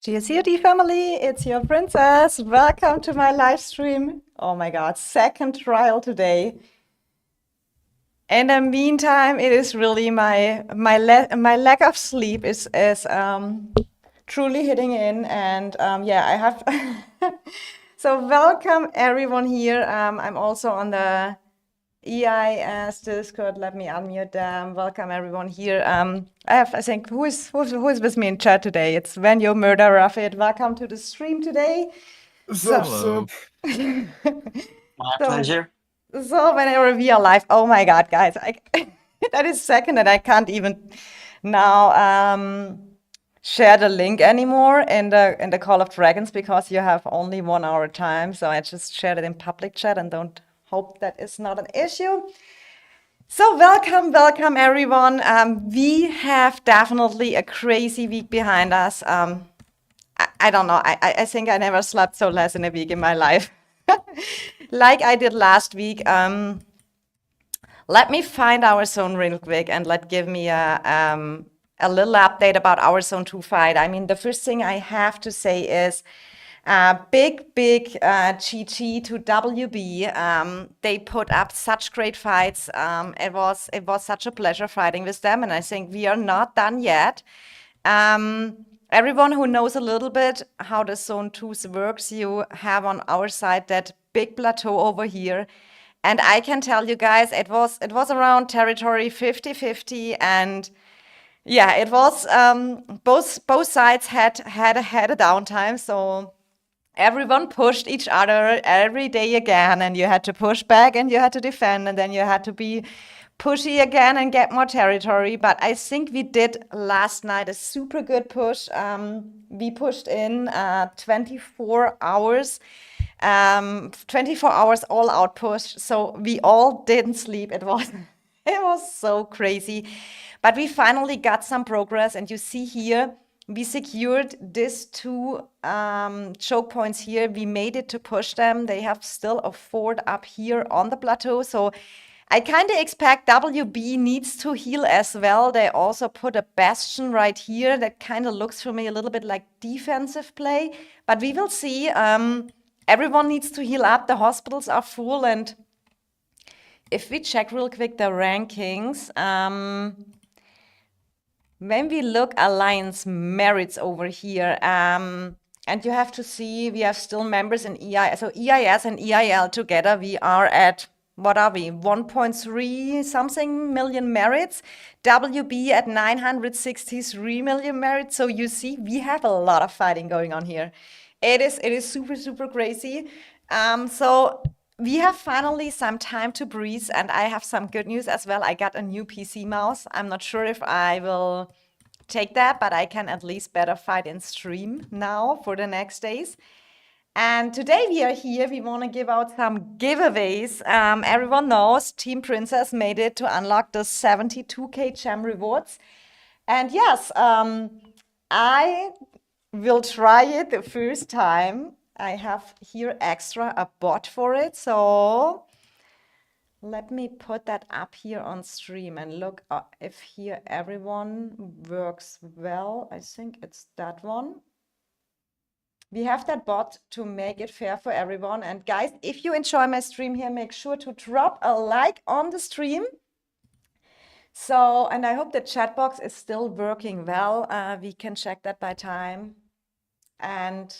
GSUD family, it's your princess. Welcome to my live stream. Oh my God, second trial today. In the meantime, it is really my lack of sleep is truly hitting in, and yeah, I have. So welcome everyone here. I'm also on the EIS Discord. Let me unmute them. Welcome everyone here. I think who is with me in chat today? It's Venyo Murder Rafid. Welcome to the stream today. Sup, Hello. sup. My So pleasure. so whenever we are live, oh my God, guys, that is second and I can't even now share the link anymore in the Call of Dragons because you have only 1 hour time. So I just shared it in public chat and don't hope that is not an issue. So welcome everyone. We have definitely a crazy week behind us. I don't know. I think I never slept so less in a week in my life, like I did last week. Let me find our zone real quick and give me a little update about our zone 2 fight. I mean, the first thing I have to say is big GG to WB. They put up such great fights. It was such a pleasure fighting with them, and I think we are not done yet. Everyone who knows a little bit how the zone 2s works, you have on our side that big plateau over here. And I can tell you guys, it was around territory 50-50, and yeah, it was both sides had a downtime, so everyone pushed each other every day again, and you had to push back and you had to defend, and then you had to be pushy again and get more territory. But I think we did last night a super good push. We pushed in 24 hours. 24 hours all out push. So we all didn't sleep. It was so crazy. But we finally got some progress, and you see here, we secured these two choke points here. We made it to push them. They have still a fort up here on the plateau. So I kind of expect WB needs to heal as well. They also put a bastion right here that kind of looks for me a little bit like defensive play. But we will see. Everyone needs to heal up. The hospitals are full. And if we check real quick the rankings, when we look alliance merits over here, and you have to see we have still members in EI. So EIS and EIL together, we are at, what are we, 1.3 something million merits. WB at 963 million merits. So you see, we have a lot of fighting going on here. It is super crazy. So we have finally some time to breathe, and I have some good news as well. I got a new PC mouse. I'm not sure if I will take that, but I can at least better fight in stream now for the next days. And today we are here. We want to give out some giveaways. Everyone knows Team Princess made it to unlock the 72k gem rewards. And yes, I will try it the first time. I have here extra a bot for it. So let me put that up here on stream and look if here everyone works well. I think it's that one. We have that bot to make it fair for everyone. And guys, if you enjoy my stream here, make sure to drop a like on the stream. So, and I hope the chat box is still working well. We can check that by time. And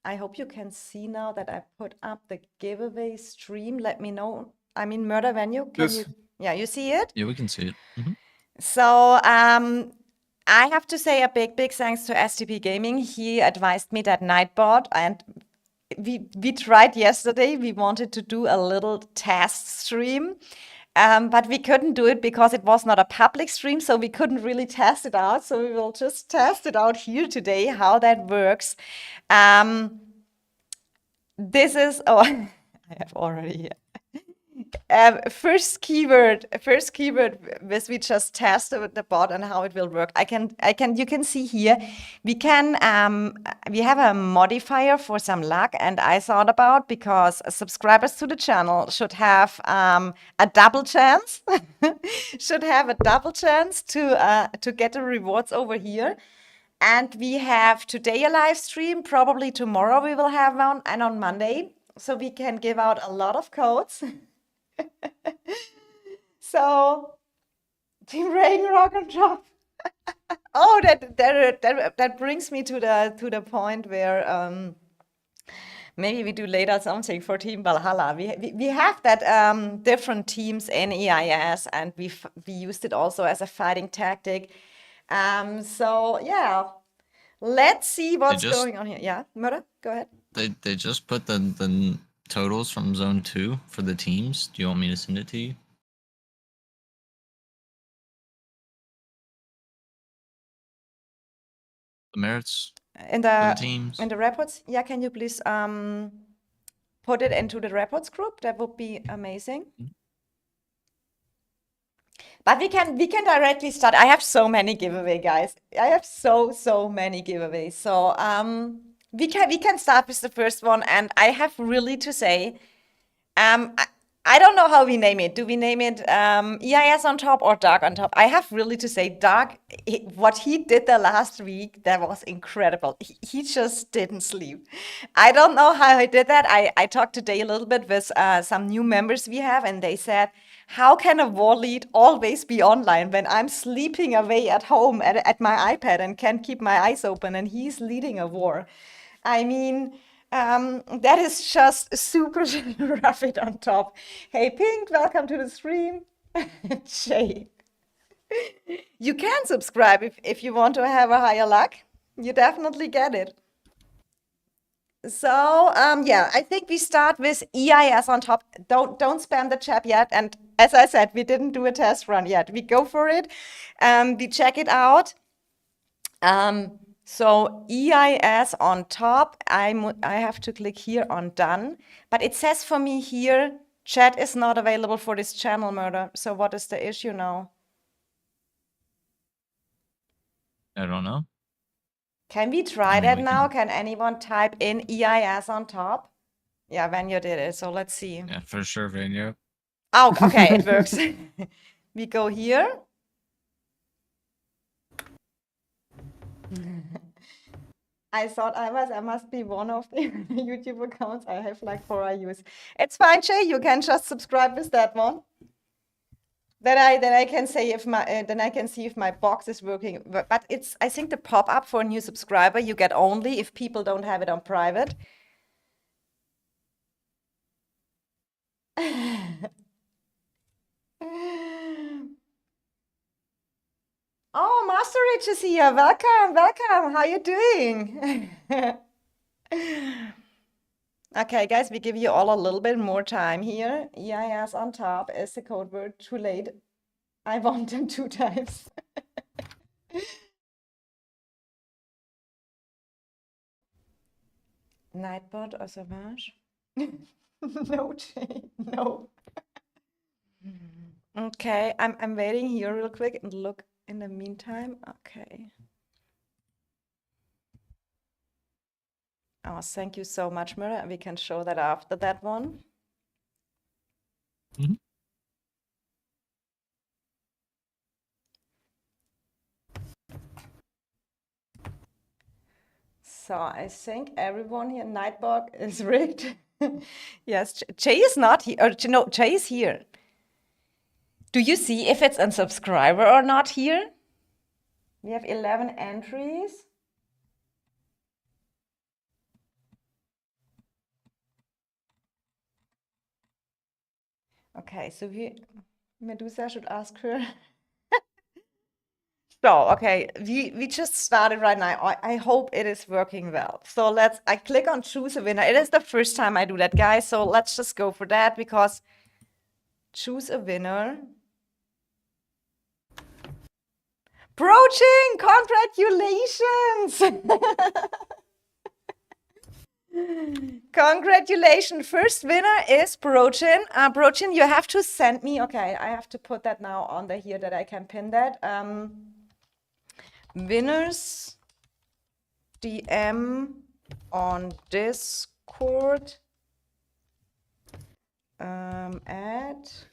I hope you can see now that I put up the giveaway stream. Let me know. I mean, Murder Venue, can Yes. you? Yeah, you see it? Yeah, we can see it. So I have to say a big thanks to STP Gaming. He advised me that Nightbot, and we tried yesterday. We wanted to do a little test stream, but we couldn't do it because it was not a public stream, so we couldn't really test it out. So we will just test it out here today, how that works. This is, oh, I have already here. First keyword, which we just tested with the bot and how it will work. You can see here, we have a modifier for some luck, and I thought about, because subscribers to the channel should have a double chance, to get the rewards over here. And we have today a live stream. Probably tomorrow we will have one, and on Monday. So we can give out a lot of codes. So, Team Ragnarok on top. Oh, that brings me to the point where maybe we do later something for Team Valhalla. We have that different teams in EIS, and we used it also as a fighting tactic. So yeah, let's see what's just- going on here. Yeah, Murder, go ahead. They just put the totals from zone 2 for the teams. Do you want me to send it to you? The merits In for the the teams. reports, yeah, can you please put it into the reports group? That would be amazing. But we can directly start. I have so many giveaway, guys. I have so many giveaways. So we can start with the first one, and I have really to say, I don't know how we name it. Do we name it EIS on top or Dark on top? I have really to say, Dark, what he did the last week, that was incredible. He just didn't sleep. I don't know how he did that. I talked today a little bit with some new members we have, and they said, how can a war lead always be online when I'm sleeping away at home at my iPad and can't keep my eyes open and he's leading a war? I mean, that is just super rough it on top. Hey, Pink, welcome to the stream. Jay, you can subscribe if you want to have a higher luck. You definitely get it. So, yeah, I think we start with EIS on top. Don't spam the chat yet. And as I said, we didn't do a test run yet. We go for it. We check it out. So EIS on top, I have to click here on done, but it says for me here, chat is not available for this channel, Murder. So what is the issue now? I don't know. Can we try I mean, that we now? can- Can anyone type in EIS on top? Yeah, Vanya did it, so let's see. Yeah, for sure, Vanya. Oh, okay, it works. We go here. I thought I must be one of the YouTube accounts. I have like 4 I use. It's fine, Jay. You can just subscribe with that one. Then I can say if my then I can see if my box is working. But it's, I think, the pop-up for a new subscriber you get only if people don't have it on private. Oh, Master Rich is here. Welcome, welcome. How you doing? Okay, guys, we give you all a little bit more time here. EIS on top is the code word. Too late. I want them 2 times. Nightbot or Savage? No, Jay, no. Okay, I'm waiting here real quick and look in the meantime. Okay. Oh, thank you so much, Mira. We can show that after that one. Mhm. So I think everyone here, Nightbot is rigged. Yes, Jay is not here. Or, no, Jay is here. Do you see if it's a subscriber or not here? We have 11 entries. Okay, so Medusa should ask her. So, okay, we just started right now. I hope it is working well. So I click on choose a winner. It is the first time I do that, guys. So let's just go for that because choose a winner. Broaching, congratulations! Congratulations. First winner is Brochin. Brochin, you have to send me. Okay, I have to put that now on the here that I can pin that. Winners DM on Discord at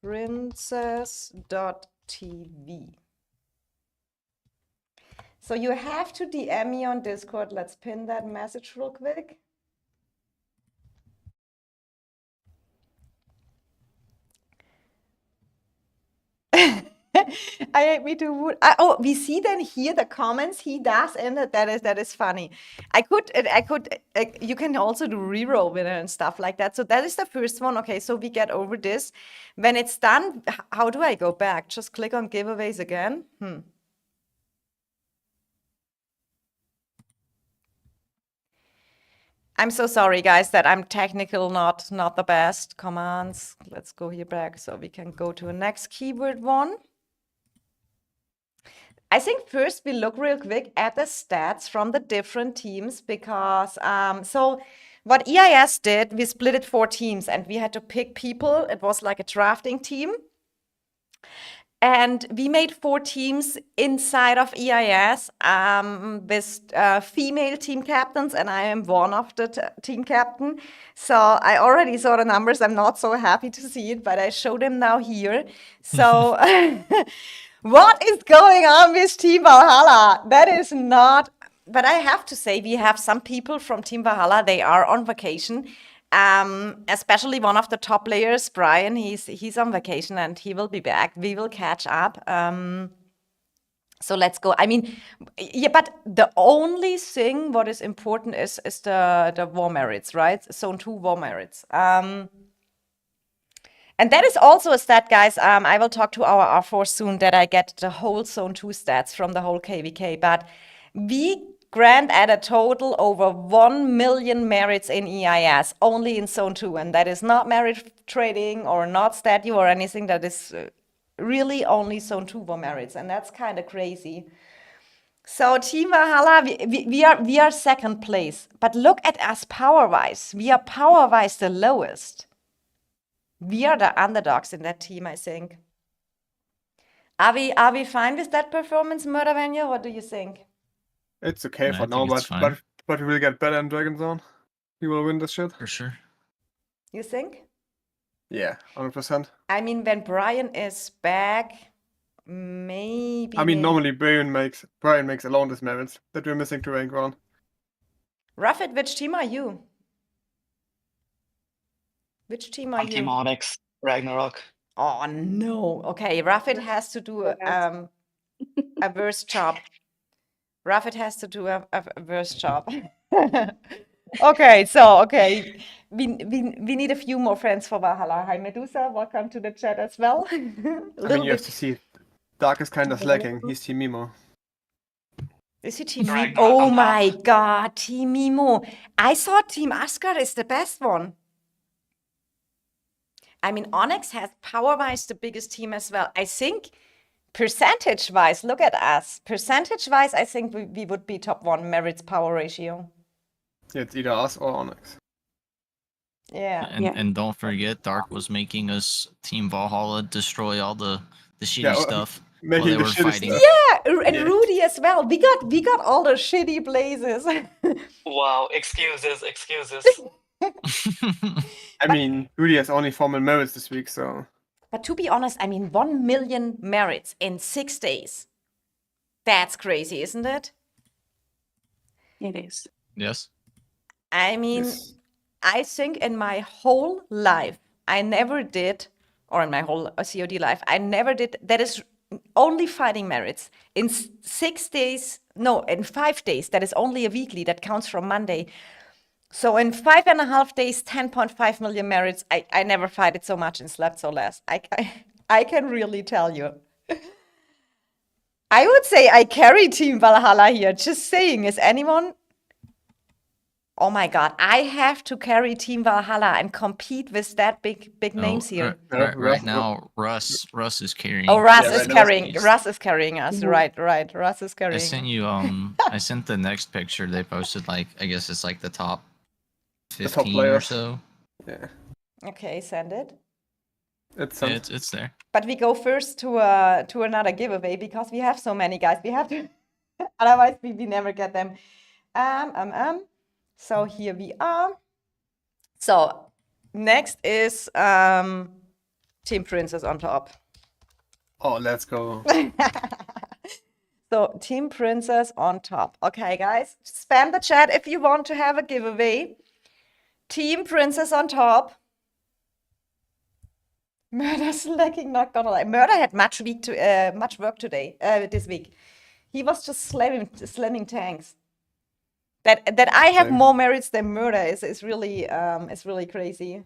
princess.tv. So you have to DM me on Discord. Let's pin that message real quick. I hate me too. Oh, we see then here the comments he does, and that is funny. You can also do reroll winner and stuff like that. So that is the first one. Okay, so we get over this. When it's done, how do I go back? Just click on giveaways again. I'm so sorry, guys, that I'm technical, not the best. Commands. Let's go here back so we can go to a next keyword one. I think first we look real quick at the stats from the different teams because so what EIS did, we split it 4 teams and we had to pick people. It was like a drafting team. And we made 4 teams inside of EIS with female team captains, and I am one of the team captain. So I already saw the numbers. I'm not so happy to see it, but I show them now here. So what is going on with Team Valhalla? That is not, but I have to say, we have some people from Team Valhalla, they are on vacation. Especially one of the top players, Brian, he's on vacation and he will be back. We will catch up. So let's go. I mean, yeah, but the only thing what is important is the war merits, right? Zone 2 war merits. And that is also a stat, guys. I will talk to our R4 soon that I get the whole Zone 2 stats from the whole KVK. But we grant at a total over 1 million merits in EIS, only in Zone 2. And that is not merit trading or not statue or anything. That is really only Zone 2 war merits. And that's kind of crazy. So Team Valhalla, we are second place. But look at us power-wise. We are power-wise the lowest. We are the underdogs in that team, I think. Are we fine with that performance, Murdervania? What do you think? It's okay No, I for now, think it's fine. but we will get better in Dragon Zone. We will win this shit. For sure. You think? Yeah, 100%. I mean, when Brian is back, maybe. I mean, normally Brian makes alone these merits that we're missing to rank 1. Ruffit, which team are you? Which team are I'm you? Team Onyx, Ragnarok. Oh no. Okay, Ruffit has to do a worse job. Ruffit has to do a worse job. Okay, we need a few more friends for Valhalla. Hi Medusa, welcome to the chat as well. I mean, you have to see, Dark is kind of slacking. He's Team Mimo. Is he Team Right, Mimo? Oh on top. my god, Team Mimo. I thought Team Asgard is the best one. I mean, Onyx has power-wise the biggest team as well. I think percentage-wise, look at us. Percentage-wise, I think we would be top 1 merits power ratio. Yeah, it's either us or Onyx. Yeah. And don't forget, Dark was making us Team Valhalla destroy all the shitty stuff while Making they the were shitty fighting. stuff. Yeah, and Yeah. Rudy as well. We got all the shitty blazes. Wow, excuses. I mean, Rudy has only formal merits this week, so. But to be honest, I mean, 1 million merits in 6 days. That's crazy, isn't it? It is. Yes. I mean, Yes. I think in my whole life, I never did, or in my whole COD life, I never did, that is only fighting merits. In 6 days, no, in 5 days, that is only a weekly, that counts from Monday. So in 5.5 days, 10.5 million merits, I never fighted so much and slept so less. I can really tell you. I would say I carry Team Valhalla here. Just saying, is anyone? Oh my God, I have to carry Team Valhalla and compete with that big names here. Right now, Russ is carrying. Oh, Russ Yeah, is right now carrying. he's- Russ is carrying us. Right. Russ is I carrying. sent you I sent the next picture they posted, like I guess it's like the top 15 or players. so. Yeah, Okay, send it. it's Yeah, it's there. But we go first to another giveaway because we have so many guys. We have to, otherwise we never get them. So here we are. So next is Team Princess on top. Oh, let's go. So Team Princess on top. Okay, guys, spam the chat if you want to have a giveaway. Team Princess on top. Murder's slacking, not gonna lie. Murder had much work today, this week. He was just slamming tanks. That I have Same. more merits than Murder is really crazy.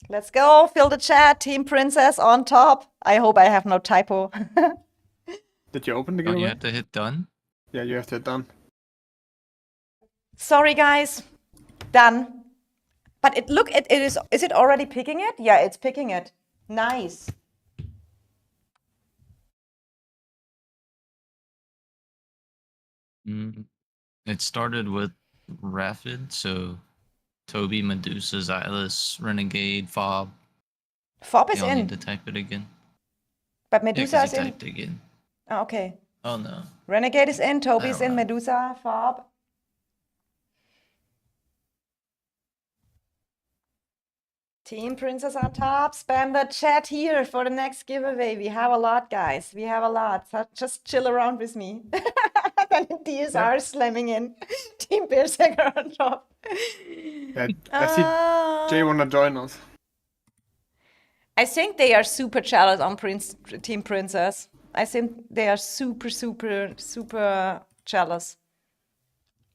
Let's go, fill the chat. Team Princess on top. I hope I have no typo. Did you open the Don't you giveaway? have to hit done? Yeah, you have to hit done. Sorry, guys. Done. But it is it already picking it? Yeah, it's picking it. Nice. It started with Rapid, so Toby, Medusa, Xylus, Renegade, Fob. Fob is You don't in, need to type it again. but Yeah, Medusa 'cause is you in. typed again. Oh, okay. Oh no. Renegade is in, Toby's don't in, know. Medusa, Fob. Team Princess on top. Spam the chat here for the next giveaway. We have a lot, guys. We have a lot. So just chill around with me. Then DSR slamming in. Team Berserker on top. Yeah, I see Jay wanna join us. I think they are super jealous on Team Princess. I think they are super jealous.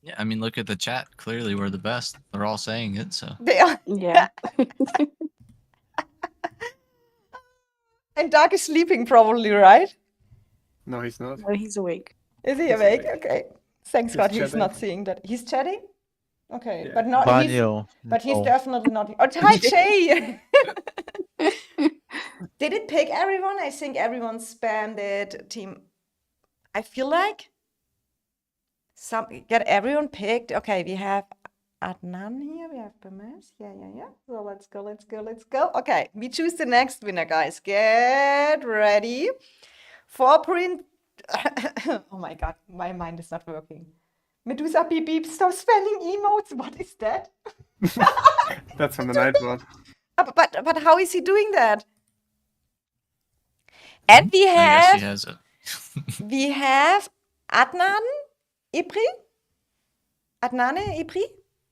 Yeah, I mean, look at the chat. Clearly, we're the best. They're all saying it, so. They are. Yeah. And Dark is sleeping probably, right? No, he's not. No, he's awake. Is he He's awake? awake. Okay. Thanks He's God he's chatting. not seeing that. He's chatting? Okay. Yeah. But not Banyo. he's No. definitely not. Oh, hi Jay! Did it pick everyone? I think everyone spammed it. Team. I feel like get everyone picked. Okay, we have Adnan here. We have Bemes. Yeah. So let's go. Okay, we choose the next winner, guys. Get ready for print. Oh my God, my mind is not working. Medusa beep beep. Stop spamming emotes. What is that? That's from the Nightbot. But how is he doing that? And we I guess he have has it. we have Adnan Ipri. Adnane Ipri.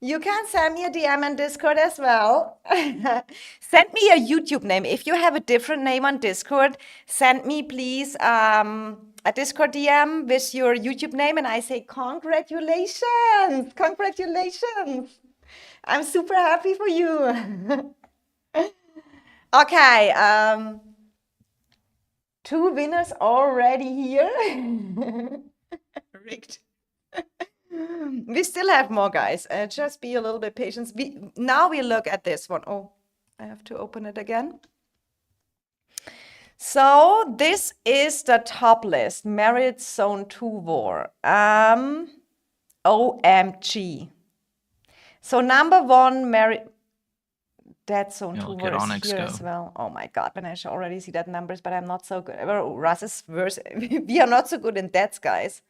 You can send me a DM on Discord as well. Send me a YouTube name. If you have a different name on Discord, send me please a Discord DM with your YouTube name and I say congratulations. Congratulations. I'm super happy for you. Okay, 2 winners already here. Rigged. We still have more, guys. Just be a little bit patient. Now we look at this one. Oh, I have to open it again. So this is the top list. Merit Zone 2 War. OMG. So number 1, Merit. That Zone 2 look War at is Onyx here go. as well. Oh my God, when I should already see that numbers, but I'm not so good. Russ is worse. We are not so good in that, guys.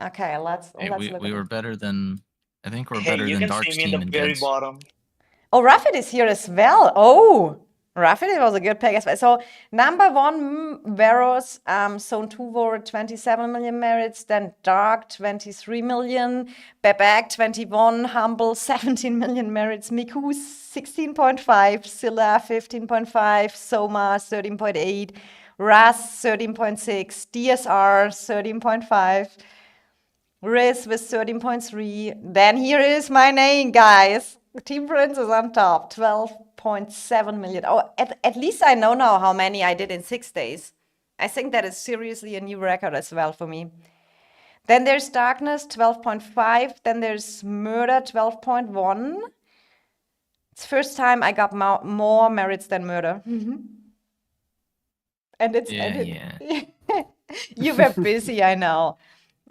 Okay, let's Hey, look we at were it. better than. I think we're Hey, better you than can Dark's see me in team the in very Deads. bottom. Oh, Rafid is here as well. Oh, Rafid was a good pick as well. So number 1, Veros, Zone 2 War, 27 million merits. Then Dark, 23 million. Bebek, 21. Humble, 17 million merits. Miku, 16.5. Scylla, 15.5. Soma, 13.8. Ras, 13.6. DSR, 13.5. Riz with 13.3. Then here is my name, guys. Team Prince is on top, 12.7 million. Oh, at least I know now how many I did in 6 days. I think that is seriously a new record as well for me. Then there's Darkness, 12.5. Then there's Murder, 12.1. It's first time I got more merits than Murder. And it's You were busy, I know.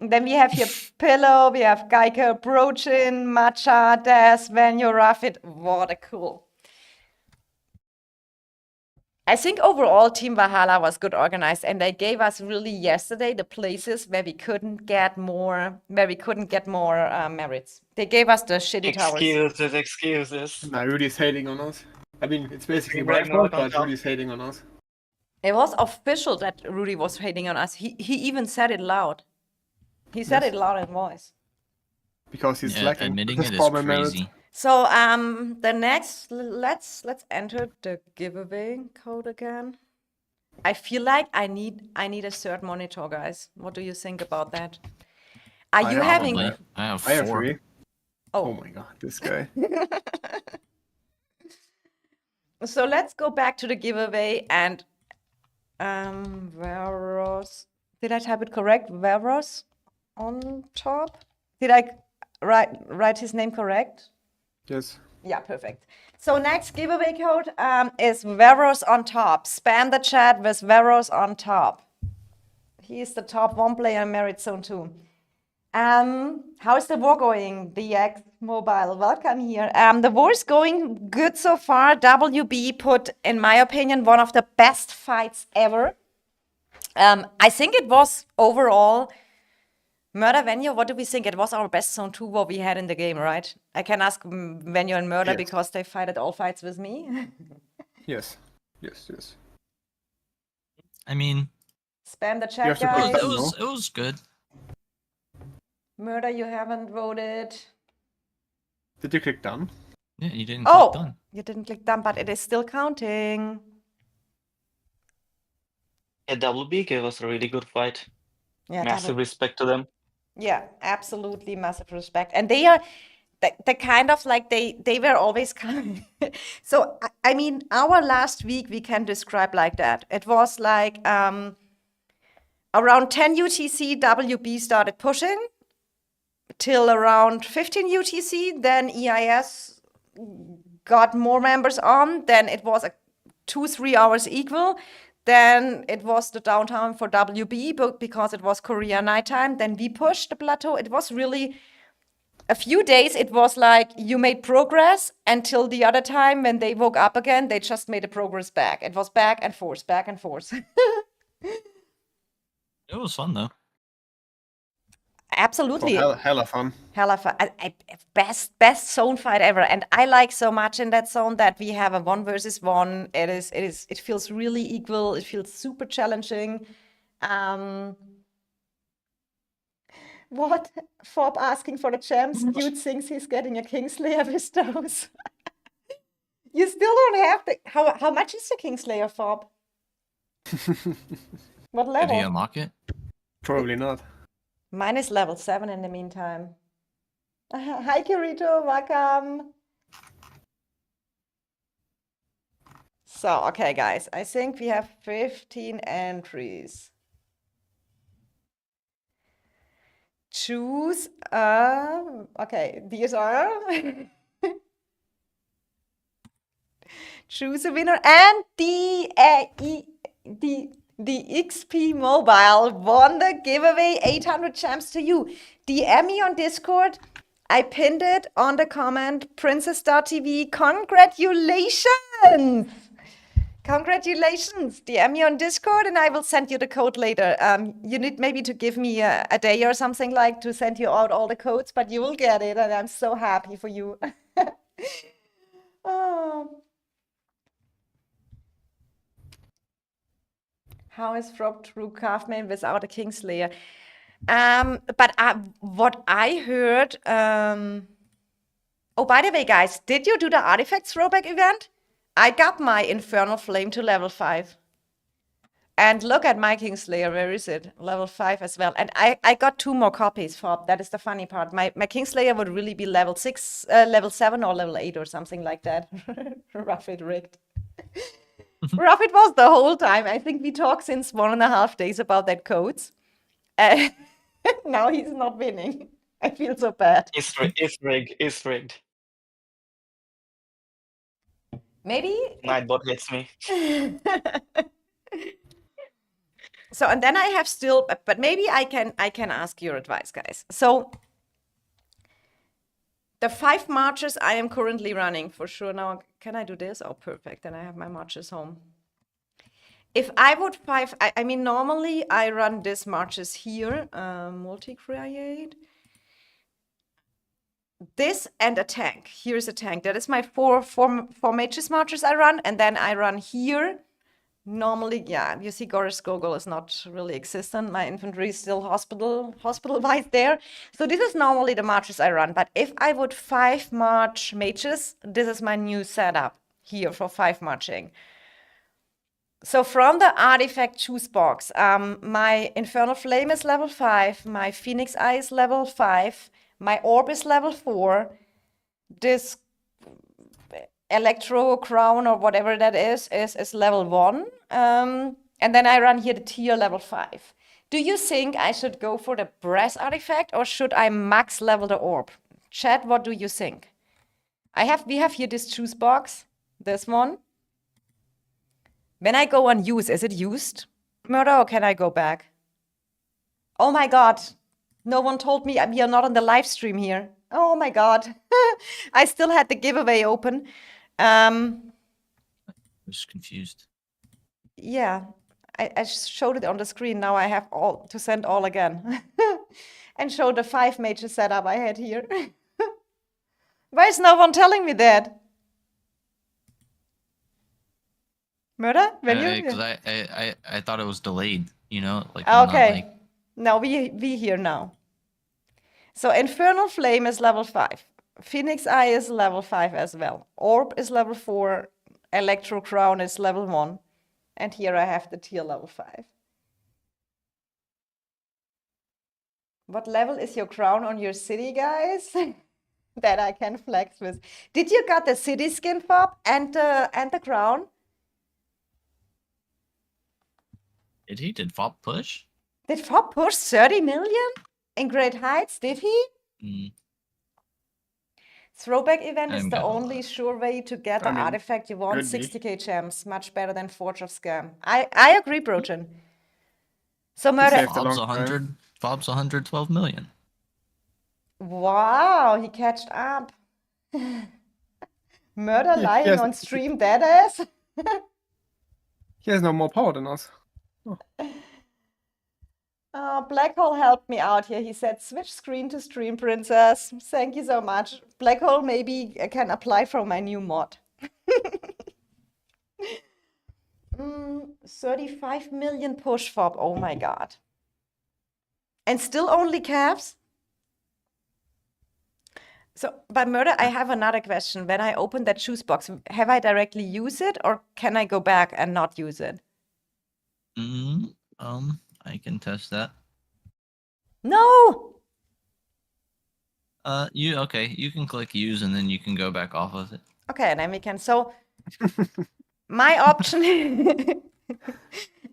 Then we have here Pillow, we have Geiker, Brochin, Matcha, Des, Vanyo, Rafid. What a cool. I think overall Team Valhalla was good organized and they gave us really yesterday the places where we couldn't get more, merits. They gave us the shitty towers. Excuses. Nah, Rudy's hating on us. I mean, it's basically Team my fault, Ragnarok on but top. Rudy's hating on us. It was official that Rudy was hating on us. He even said it loud. He said Yes. it loud in voice. Because he's Yeah, lacking admitting his it is problem merits. crazy. So the next let's enter the giveaway code again. I feel like I need a third monitor, guys. What do you think about that? Are I you have having Probably. I have I have 4. 3. Oh Oh, my god, this guy. so let's go back to the giveaway and Veros. Did I type it correct? Veros on top? Did I write his name correct? Yes. Yeah, perfect. So next giveaway code is Veros on top. Spam the chat with Veros on top. He is the top 1 player in Merit Zone 2. How is the war going? DX Mobile, welcome here. The war is going good so far. WB put, in my opinion, one of the best fights ever. I think it was overall Murder Venue. What do we think? It was our best Zone 2 war we had in the game, right? I can ask Venue and Murder Yes. because they fight at all fights with me. Yes. Yes, yes. I mean, Spam the You chat, have to it put was, guys. them, it was no? it was good. Murder, you haven't voted. Did you click done? Yeah, you didn't Oh, click done. you didn't click done, but it is still counting. Yeah, WB gave us a really good fight. Yeah, Massive respect to them. yeah, absolutely massive respect. And they are the kind of like they were always kind of so I mean our last week we can describe like that. It was like around 10 UTC WB started pushing till around 15 UTC, then EIS got more members on, then it was a 2-3 hours equal. Then it was the downtime for WB because it was Korea nighttime. Then we pushed the plateau. It was really a few days. It was like you made progress until the other time when they woke up again, they just made the progress back. It was back and forth, back and forth. It was fun though. Absolutely. Oh, hella fun. Hella fun. Best zone fight ever. And I like so much in that zone that we have a 1 versus 1. It feels really equal. It feels super challenging. What? Fob asking for the champs. Dude thinks he's getting a Kingslayer with those. You still don't have the. How much is the Kingslayer, Fob? What Did he level? unlock it? Probably not. Mine is level 7 in the meantime. Hi, Kirito, welcome. So, okay, guys, I think we have 15 entries. Choose, okay, these are, choose a winner, and the XP Mobile won the giveaway 800 gems to you. DM me on Discord. I pinned it on the comment, princess.tv. Congratulations! Congratulations! DM me on Discord and I will send you the code later. You need maybe to give me a day or something like to send you out all the codes, but you will get it and I'm so happy for you. Oh. How is Frog True Calfman without a Kingslayer? But what I heard, oh, by the way, guys, did you do the Artifacts throwback event? I got my Infernal Flame to level 5. And look at my Kingslayer, where is it? Level 5 as well. And I got 2 more copies, Fob. That is the funny part. My Kingslayer would really be level 6, level 7 or level 8 or something like that. Rough it rigged. Rough it was the whole time. I think we talked since 1.5 days about that codes. Now he's not winning. I feel so bad. It's rigged. It's rigged. Maybe. Nightbot hates me. So, and then I have still, but maybe I can ask your advice, guys. So the 5 marches I am currently running for sure. Now, can I do this? Oh, perfect. Then I have my marches home. If I would I mean, normally I run these marches here, multi-create. This and a tank. Here's a tank. That is my four mages marches I run. And then I run here Normally, yeah, you see Goris Gogol is not really existent. My infantry is still hospital-wise there. So this is normally the marches I run. But if I would 5 march mages, this is my new setup here for 5 marching. So from the artifact choose box, my Infernal Flame is level 5, my Phoenix Eye is level 5, my Orb is level 4, this Electro Crown or whatever that is level 1. And then I run here the tier level 5. Do you think I should go for the Brass artifact or should I max level the Orb? Chat, what do you think? We have here this choose box, this one. When I go on use, is it used, Murder, or can I go back? Oh my god, no one told me we are not on the live stream here. Oh my god, I still had the giveaway open. I was confused. Yeah, I showed it on the screen. Now I have all to send all again and show the 5 major setup I had here. Why is no one telling me that? Murder? When you? Because I thought it was delayed, you know, like I'm not Okay. like No, we here now. So Infernal Flame is level 5. Phoenix Eye is level 5 as well. Orb is level 4. Electro Crown is level 1. And here I have the tier level 5. What level is your crown on your city, guys? That I can flex with. Did you got the city skin fob and the crown? Did Fop push? Did fob push 30 million in Great Heights? Did he? Mm, Throwback event is I'm the gonna only lie. sure way to get the I mean, artifact you want. could be. 60k gems, much better than Forge of Scam. I agree, Brochen. So Murder. saved a long Fob's time. 100. Fob's 112 million. Wow, he catched up. Murder Yeah, lying yes. on stream, dead ass. He has no more power than us. Black Hole helped me out here. He said, switch screen to Stream Princess. Thank you so much. Black Hole maybe can apply for my new mod. 35 million push fob. Oh my god. And still only calves? So, but Murder, I have another question. When I open that choose box, have I directly used it or can I go back and not use it? I can test that. No! You can click use and then you can go back off of it. Okay, then we can. So, my option.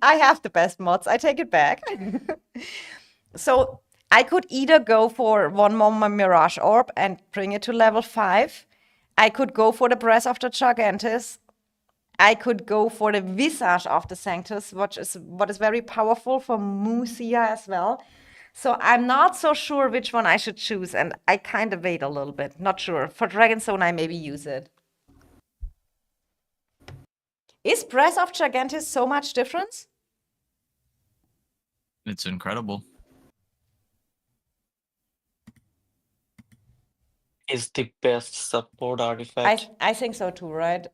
I have the best mods. I take it back. So, I could either go for one more Mirage Orb and bring it to level 5. I could go for the Breath of the Gigantus. I could go for the Visage of the Sanctus, what is very powerful for Musia as well. So I'm not so sure which one I should choose, and I kind of wait a little bit. Not sure. For Dragonstone, I maybe use it. Is Breath of Gigantus so much difference? It's incredible. Is the best support artifact. I think so too, right?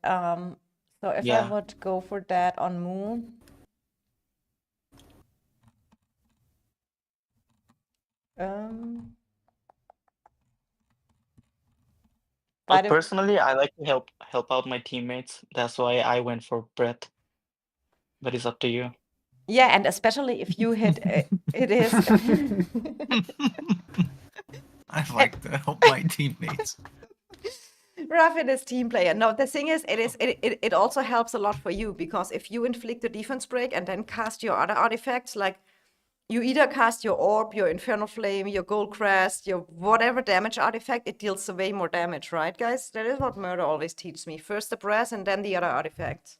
So if I Yeah. would go for that on Moon. Well, But personally, I like to help out my teammates. That's why I went for Brett. But it's up to you. yeah, and especially if you hit it is. I like to help my teammates. Raffin is team player. No, the thing is, it also helps a lot for you because if you inflict a defense break and then cast your other artifacts, like you either cast your Orb, your Infernal Flame, your Gold Crest, your whatever damage artifact, it deals way more damage, right, guys? That is what Murder always teaches me. First the Brass and then the other artifacts.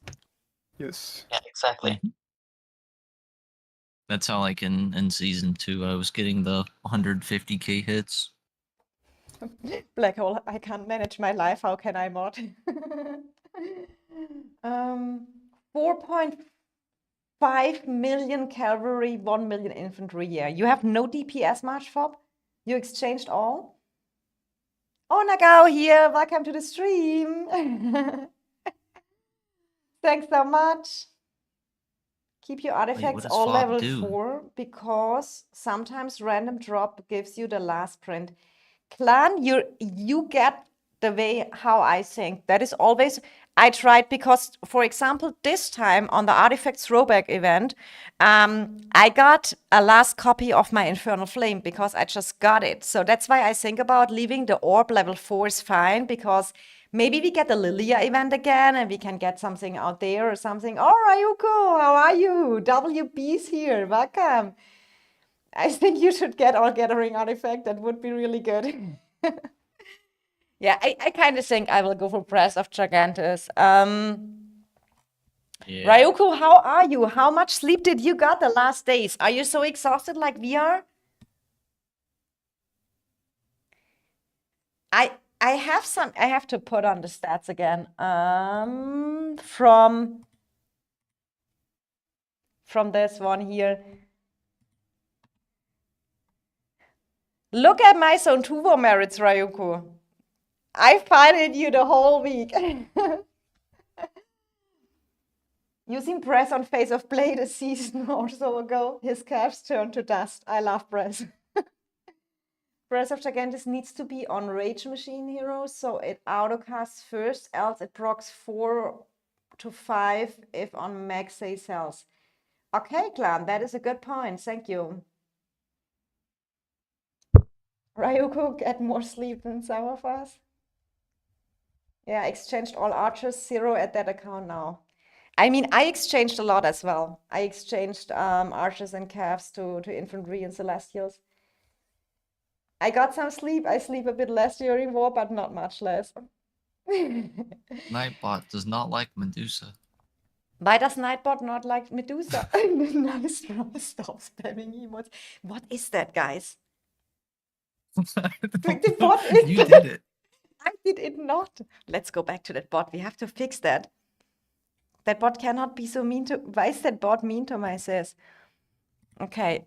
Yes. Yeah, exactly. That's how, like, in season 2, I was getting the 150k hits. Black Hole, I can't manage my life. How can I mod? 4.5 million cavalry, 1 million infantry. Yeah, you have no DPS March Fob? You exchanged all? Oh, Nagao here. Welcome to the stream. Thanks so much. Keep your artifacts does all FOB level do? 4 because sometimes random drop gives you the last print. Clan, you get the way how I think. That is always I tried because, for example, this time on the Artifact Throwback event, I got a last copy of my Infernal Flame because I just got it. So that's why I think about leaving the orb level 4 is fine because maybe we get the Lilia event again and we can get something out there or something. Oh, Ryuko, how are you? WB's here. Welcome. I think you should get All Gathering Artifact. That would be really good. Yeah, I kind of think I will go for Press of Gigantus. Yeah. Ryuko, how are you? How much sleep did you got the last days? Are you so exhausted like we are? I have to put on the stats again. From this one here. Look at my Zone 2 war merits, Ryuko. I fighted you the whole week. Using Press on Face of Blade a season or so ago, his calves turned to dust. I love Press. Press of Gigantus needs to be on Rage Machine Hero, so it autocasts first, else it procs 4 to 5 if on max say cells. Okay, Clan, that is a good point. Thank you. Ryuko get more sleep than some of us. Yeah, exchanged all archers, 0 at that account now. I mean, I exchanged a lot as well. I exchanged archers and calves to infantry and celestials. I got some sleep. I sleep a bit less during war, but not much less. Nightbot does not like Medusa. Why does Nightbot not like Medusa? Nice, stop spamming emotes. What is that, guys? The bot is You did it. I did it not. Let's go back to that bot. We have to fix that. That bot cannot be so mean to. Why is that bot mean to my sis? Okay.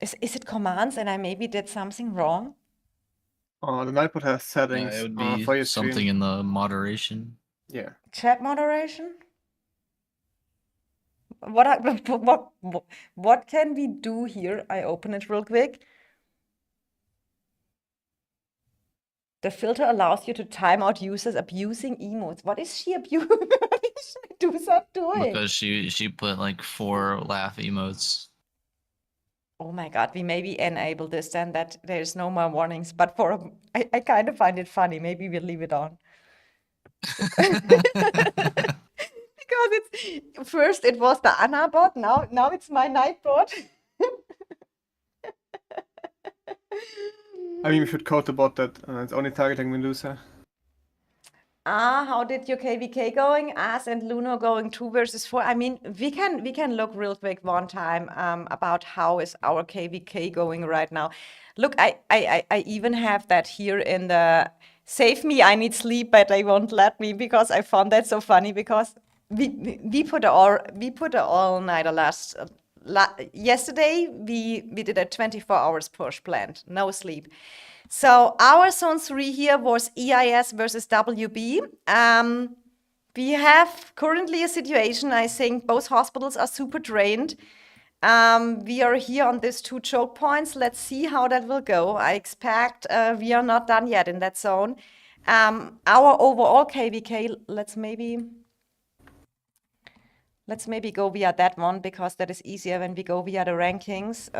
Is it commands and I maybe did something wrong? The Nightbot has settings It would be for your something stream. in the moderation. Yeah. Chat moderation? What can we do here? I open it real quick. The filter allows you to time out users abusing emotes. What is she abusing? What is Medusa doing? Because she put like 4 laugh emotes. Oh my God, we maybe enable this then that there's no more warnings. But I kind of find it funny. Maybe we'll leave it on. Because it's first it was the Anna bot, now it's my night bot. I mean, we should code the bot that it's only targeting Medusa. How did your KVK going? As and Luno going 2 versus 4. I mean, we can look real quick one time about how is our KVK going right now. Look, I even have that here in the save me. I need sleep, but they won't let me because I found that so funny because we put a all nighter yesterday. We did a 24 hours push planned, no sleep. So our zone 3 here was EIS versus WB. We have currently a situation, I think both hospitals are super drained. We are here on these 2 choke points. Let's see how that will go. I expect we are not done yet in that zone. Our overall KVK, let's maybe go via that one because that is easier when we go via the rankings.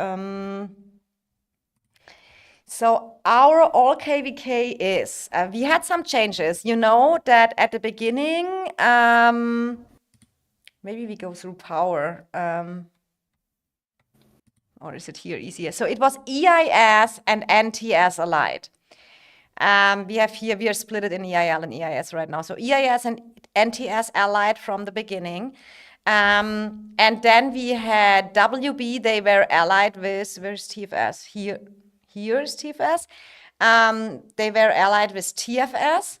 So our all KVK is, we had some changes. You know that at the beginning, maybe we go through power. Or is it here easier? So it was EIS and NTS allied. We are split in EIL and EIS right now. So EIS and NTS allied from the beginning. And then we had WB, they were allied with, where's TFS? Here's TFS. They were allied with TFS.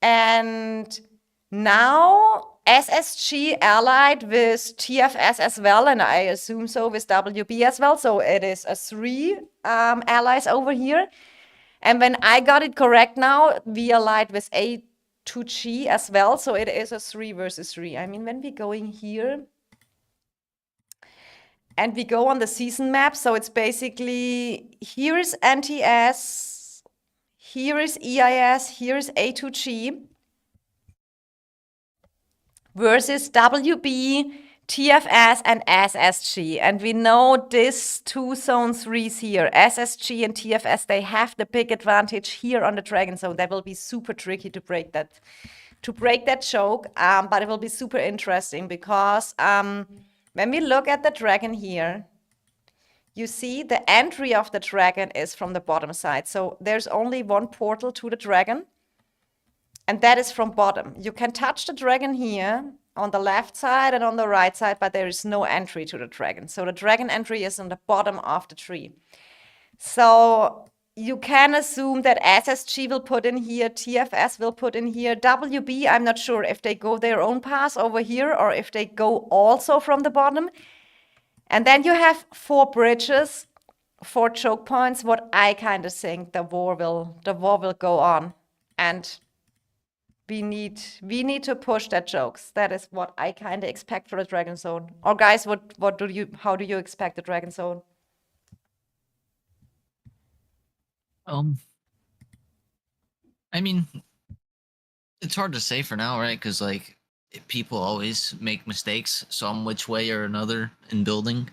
And now SSG allied with TFS as well, and I assume so with WB as well. So it is a 3 allies over here. And when I got it correct now, we allied with A2G as well. So it is a 3 versus 3. I mean, when we're going here, And we go on the season map. So it's basically, here is NTS, here is EIS, here is A2G versus WB, TFS, and SSG. And we know these two zone 3s here, SSG and TFS, they have the big advantage here on the Dragon Zone. That will be super tricky to break that choke, but it will be super interesting because when we look at the Dragon here, you see the entry of the Dragon is from the bottom side. So there's only one portal to the Dragon, and that is from bottom. You can touch the Dragon here on the left side and on the right side, but there is no entry to the Dragon. So the Dragon entry is on the bottom of the tree. So you can assume that SSG will put in here, TFS will put in here, WB, I'm not sure if they go their own path over here or if they go also from the bottom. And then you have 4 bridges, 4 choke points. What I kind of think the war will go on, and we need to push that chokes. That is what I kind of expect for the Dragon Zone. Or guys, how do you expect the Dragon Zone? I mean, it's hard to say for now, right? Because like people always make mistakes some which way or another in building.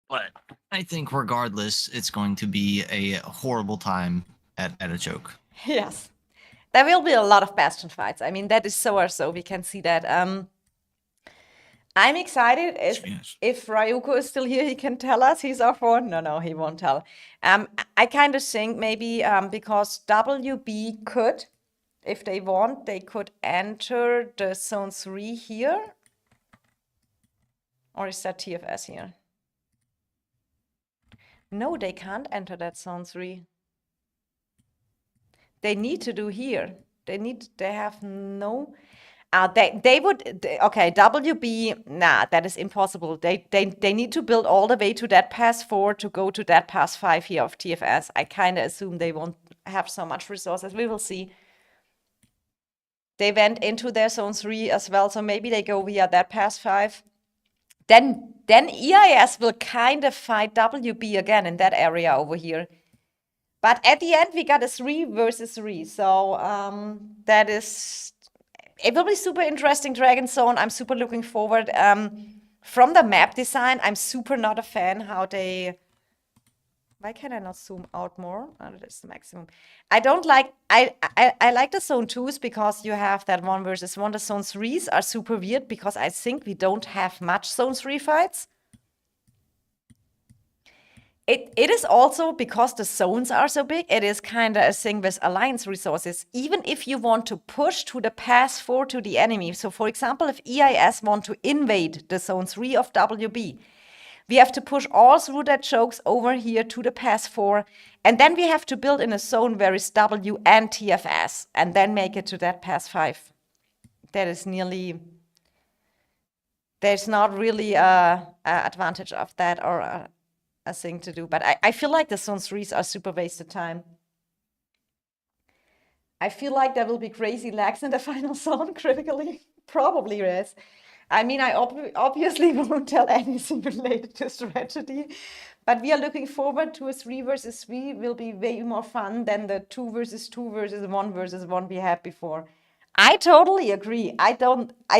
But I think regardless, it's going to be a horrible time at a choke. Yes, there will be a lot of bastion fights. I mean, that is so or so. We can see that. I'm excited. If Ryuko is still here, he can tell us he's off one. No, he won't tell. I kind of think maybe because WB could, if they want, they could enter the zone 3 here. Or is that TFS here? No, they can't enter that zone 3. They need to do here. They have no. They would. Okay, WB. Nah, that is impossible. They need to build all the way to that pass 4 to go to that pass 5 here of TFS. I kind of assume they won't have so much resources. We will see. They went into their zone 3 as well, so maybe they go via that pass 5. Then EIS will kind of fight WB again in that area over here. But at the end, we got a 3 versus 3. So that is, it will be super interesting, Dragon Zone. I'm super looking forward. From the map design, I'm super not a fan how they, why can I not zoom out more? Oh, that's the maximum. I don't like, I like the zone 2s because you have that 1 versus 1. The zone 3s are super weird because I think we don't have much zone 3 fights. It is also because the zones are so big, it is kind of a thing with alliance resources. Even if you want to push to the pass 4 to the enemy. So for example, if EIS want to invade the zone 3 of WB, we have to push all through that chokes over here to the pass 4. And then we have to build in a zone where is W and TFS and then make it to that pass 5. That is nearly, there's not really a advantage of that or a thing to do. But I feel like the zone 3s are super wasted time. I feel like there will be crazy lags in the final zone critically. Probably is. I mean, I obviously won't tell anything related to strategy, but we are looking forward to a 3 versus 3. Will be way more fun than the 2 versus 2 versus 1 versus 1 we had before. I totally agree. I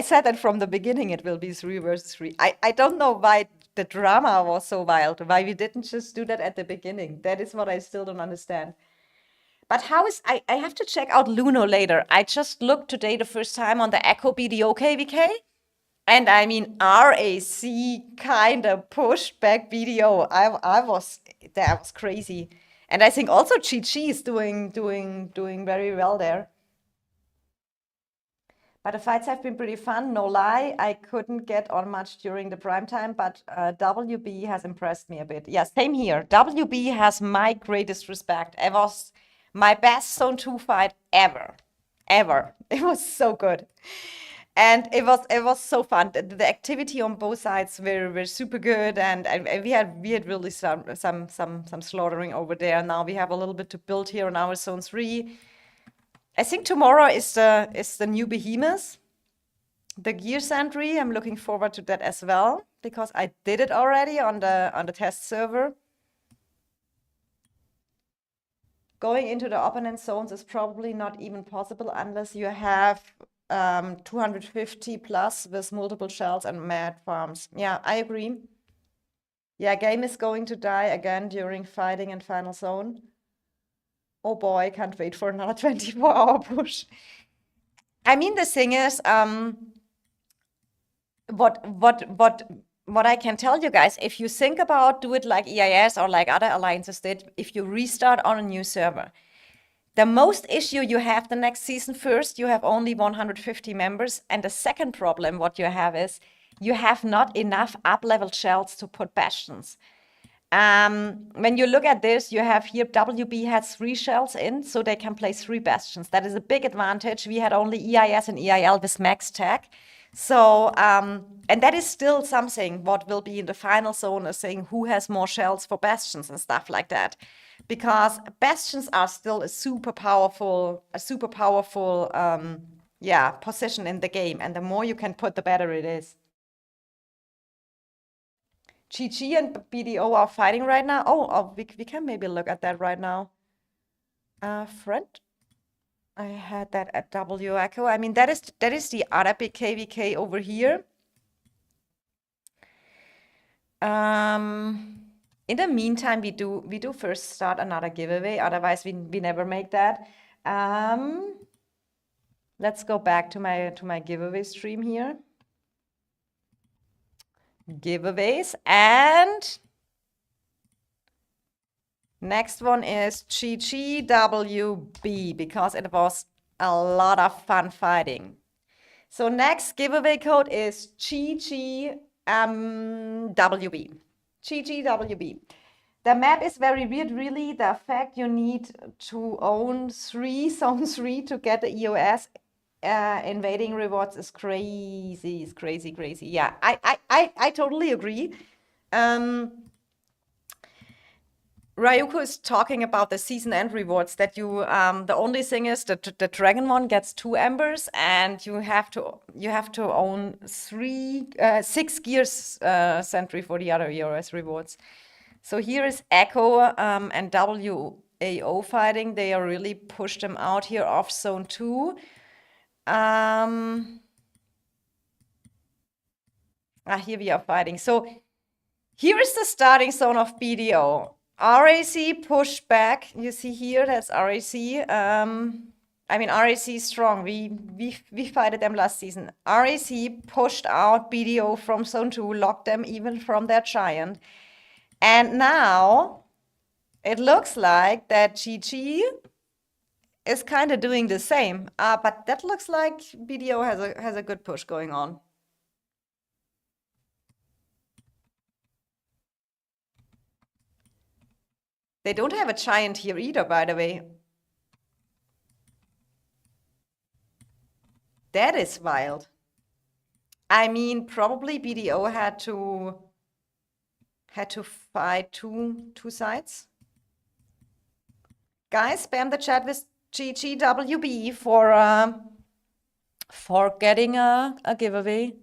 said that from the beginning it will be 3 versus 3. I don't know why the drama was so wild, why we didn't just do that at the beginning. That is what I still don't understand. But how is, I have to check out Luno later. I just looked today the first time on the Echo BDO KVK. And I mean, RAC kind of pushed back BDO. That was crazy. And I think also GG is doing very well there. But the fights have been pretty fun, no lie. I couldn't get on much during the prime time, but WB has impressed me a bit. Yeah, same here. WB has my greatest respect. It was my best Zone 2 fight ever. It was so good. And it was so fun. The activity on both sides were super good, and we had really some slaughtering over there. Now we have a little bit to build here on our Zone 3. I think tomorrow is the new Behemoth. The gear sentry, I'm looking forward to that as well because I did it already on the test server. Going into the opponent zones is probably not even possible unless you have 250 plus with multiple shells and mad farms. Yeah, I agree. Yeah, game is going to die again during fighting and final zone. Oh boy, can't wait for another 24-hour push. I mean, the thing is, what I can tell you guys, if you think about do it like EIS or like other alliances did, if you restart on a new server, the most issue you have the next season, first, you have only 150 members. And the second problem what you have is you have not enough up-leveled shells to put bastions. When you look at this, you have here WB has 3 shells in, so they can place 3 bastions. That is a big advantage. We had only EIS and EIL with max tech. So, and that is still something what will be in the final zone is saying who has more shells for bastions and stuff like that. Because bastions are still a super powerful, yeah, position in the game. And the more you can put, the better it is. GG and BDO are fighting right now. Oh, we can maybe look at that right now. Friend, I had that at W Echo. I mean, that is the other big KVK over here. In the meantime, we do first start another giveaway. Otherwise, we never make that. Let's go back to my giveaway stream here. Giveaways, and next one is GGWB because it was a lot of fun fighting. So next giveaway code is GGWB. GGWB. The map is very weird, really. The fact you need to own 3 zone 3 to get the EOS invading rewards is crazy. It's crazy. Yeah, I totally agree. Ryuko is talking about the season end rewards that you the only thing is that the dragon one gets 2 embers and you have to own 6 gears sentry for the other EOS rewards. So here is Echo and WAO fighting. They are really pushed them out here off zone 2. Here we are fighting. So here is the starting zone of BDO. RAC pushed back. You see here, that's RAC. I mean, RAC is strong. We fighted them last season. RAC pushed out BDO from zone 2, locked them even from their giant. And now it looks like that GG is kind of doing the same. But that looks like BDO has a good push going on. They don't have a giant here either, by the way. That is wild. I mean, probably BDO had to fight two sides. Guys, spam the chat with GGWB for getting a giveaway.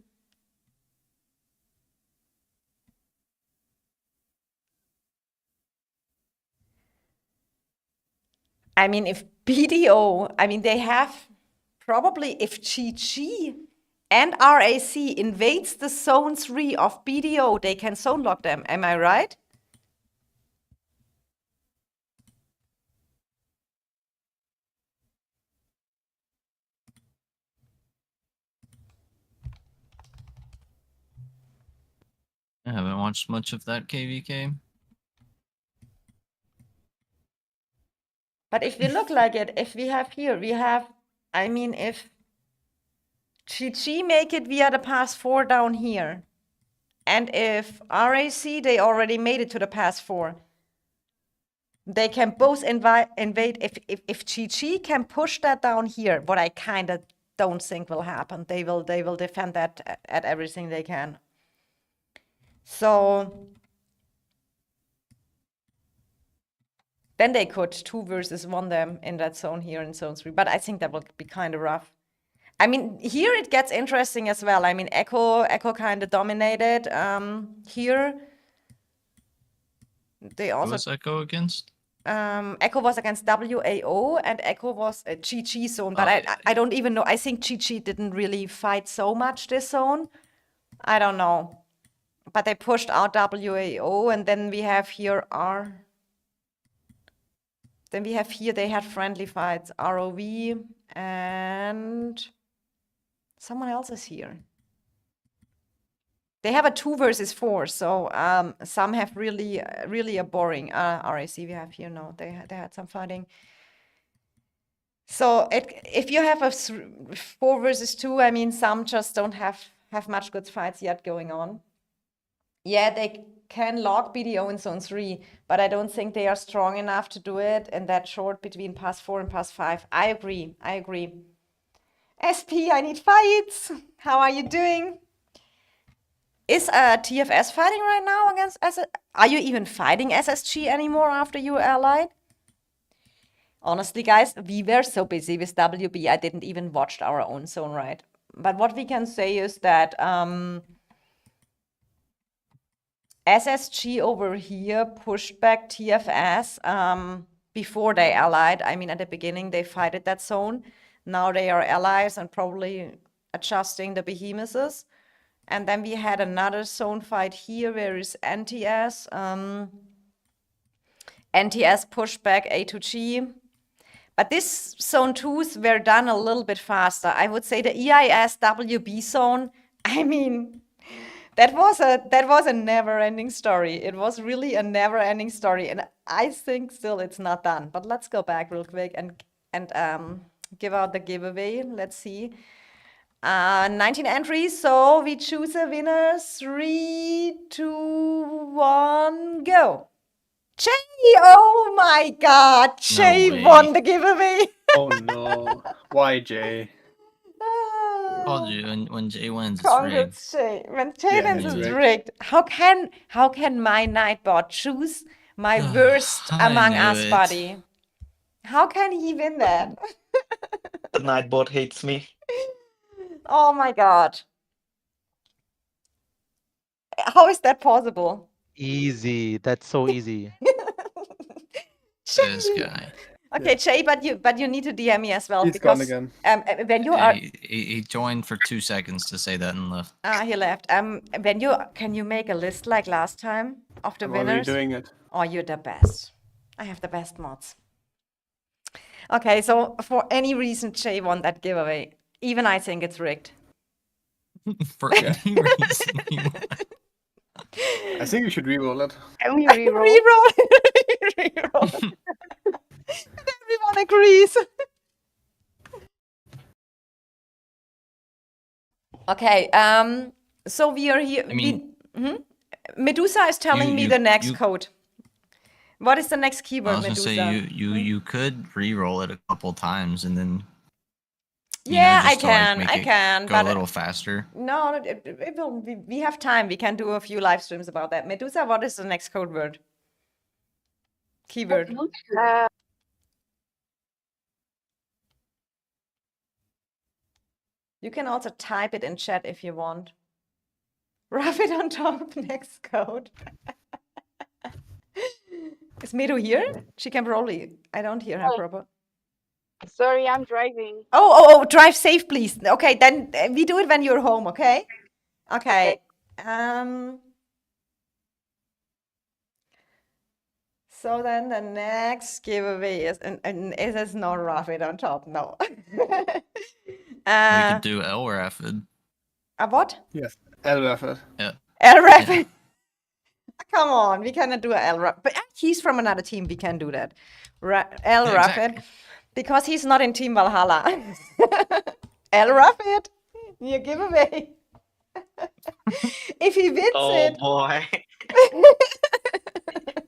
I mean, if BDO, I mean, they have probably if GG and RAC invades the zone 3 of BDO, they can zone lock them. Am I right? I haven't watched much of that KVK. But if we look like it, if we have here, I mean, if GG make it via the pass 4 down here, and if RAC, they already made it to the pass 4, they can both invade. If GG can push that down here, what I kind of don't think will happen, they will defend that at everything they can. So then they could 2 versus 1 them in that zone here in zone 3. But I think that will be kind of rough. I mean, here it gets interesting as well. I mean, Echo kind of dominated here. They Who also was Echo against? Echo was against WAO and Echo was a Chi zone, but Oh, I yeah, I don't even know. I think Chi didn't really fight so much this zone. I don't know. But they pushed out WAO, and then we have here then we have here they had friendly fights, ROV, and someone else is here. They have a 2 versus 4, so some have really a boring RAC we have here. No, they had some fighting. So if you have a 4 versus 2, I mean, some just don't have much good fights yet going on. Yeah, they can log BDO in zone 3, but I don't think they are strong enough to do it in that short between pass 4 and pass 5. I agree. SP, I need fights. How are you doing? Is TFS fighting right now against Are you even fighting SSG anymore after you were allied? Honestly, guys, we were so busy with WB, I didn't even watch our own zone, right? But what we can say is that SSG over here pushed back TFS before they allied. I mean, at the beginning, they fighted that zone. Now they are allies and probably adjusting the behemoths. And then we had another zone fight here, where is NTS. NTS pushed back A2G. But this zone 2s were done a little bit faster. I would say the EIS WB zone, I mean, that was a never-ending story. It was really a never-ending story, and I think still it's not done. But let's go back real quick and give out the giveaway. Let's see. 19 entries, so we choose a winner. 3, 2, 1, go. Jay! Oh my God! Jay way. won the giveaway. Oh no. Why, Jay? Told you when Jay wins, it's rigged. Congrats, Jay. When Jay Yeah, wins, it's it's rigged. rigged. How can my Nightbot choose my worst I among knew us it. buddy? How can he win that? The Nightbot hates me. Oh my God. How is that possible? Easy. That's so easy. This guy. Okay, Jay, but you need to DM me as well He's gone because again. when you are He joined for 2 seconds to say that and left. he left. Can you make a list like last time of the I'm already winners? doing it. Oh, you're the best. I have the best mods. Okay, so for any reason, Jay won that giveaway. Even I think it's rigged. For any reason. He won. I think you should re-roll it. Can we reroll? Reroll. Reroll. Everyone agrees. Okay, so we are here. I mean- Medusa is telling me you- the next you- code. What is the next I keyword, was gonna Medusa? say you could re-roll it a couple times and then Yeah, just to, like, make I it can, go but a little faster. no, it will. We have time. We can do a few live streams about that. Medusa, what is the next code word? Keyword. You can also type it in chat if you want. Rough it on top, next code. Is Medu here? She can probably. I don't hear her Oh. proper. Sorry, I'm driving. Oh, drive safe, please. Okay, then we do it when you're home, okay? Okay. So then the next giveaway is, and it is not rough it on top, no. We could do L Rapid. A what? Yes. L effort. L Rapid. Come on, we cannot do a L Rapid. But he's from another team, we can do that. L Yeah, Rapid. exactly. Because he's not in Team Valhalla. L Rapid, your giveaway. If he wins Oh it, boy.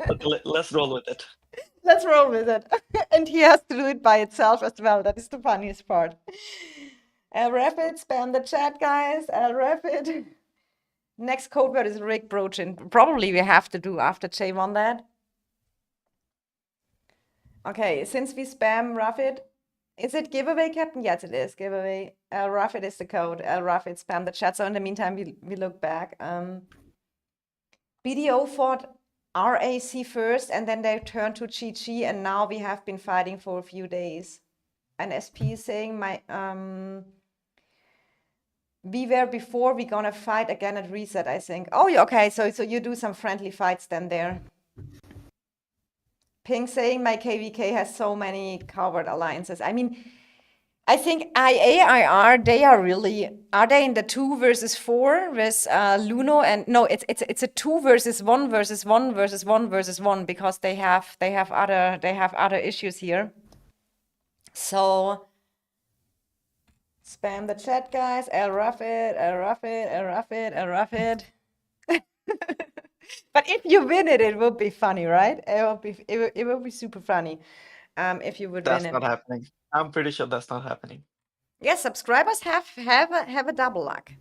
Okay, let's roll with it. let's roll with it. And he has to do it by itself as well. That is the funniest part. L Rapid, spam the chat, guys. L Rapid. Next code word is Rick Brochin. Probably we have to do after Jay won that. Okay, since we spam Rapid, Is it giveaway, Captain? Yes, it is giveaway. Rafid is the code. Rafid spam the chat. So in the meantime, we look back. BDO fought RAC first, and then they turned to GG, and now we have been fighting for a few days. And SP is saying we were before, we're gonna fight again at reset, I think. Oh, okay, so you do some friendly fights then there. Ping saying my KVK has so many coward alliances. I mean, I think IAIR, they are really, are they in the 2 versus 4 with Luno? And no, it's a 2 versus 1 versus 1 versus 1 versus 1, because they have other issues here. So spam the chat, guys. El Rafid, El Rafid, El Rafid, El Rafid. But if you win it, it will be funny, right? It will be super funny if you would That's win not it. happening. I'm pretty sure that's not happening. Yes, subscribers have a double luck.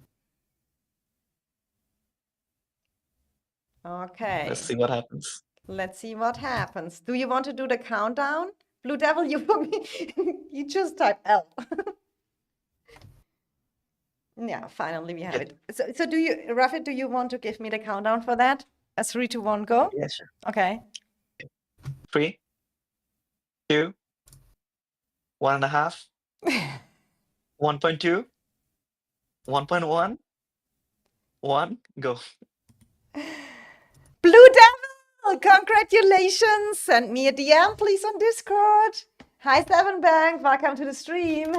Okay. Let's see what happens. Let's see what happens. Do you want to do the countdown? Blue Devil, you just type L. Yeah, finally we have Yeah. it. So do you, Rafid, do you want to give me the countdown for that? A 3, 2, 1, go? Yeah, sure. Okay. 3, 2, 1.5, 1.2, 1.1, 1, go. Blue Devil, congratulations. Send me a DM, please, on Discord. Hi, Seven Bank. Welcome to the stream.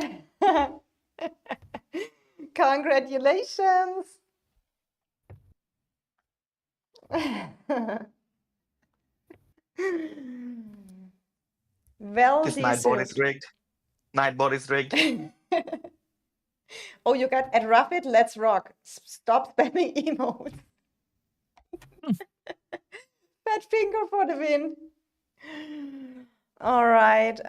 Congratulations. Well This Nightbot is deserved. rigged. Nightbot is rigged. Oh, you got at Rapid, let's rock. Stop spamming emotes. Fat finger for the win. All right.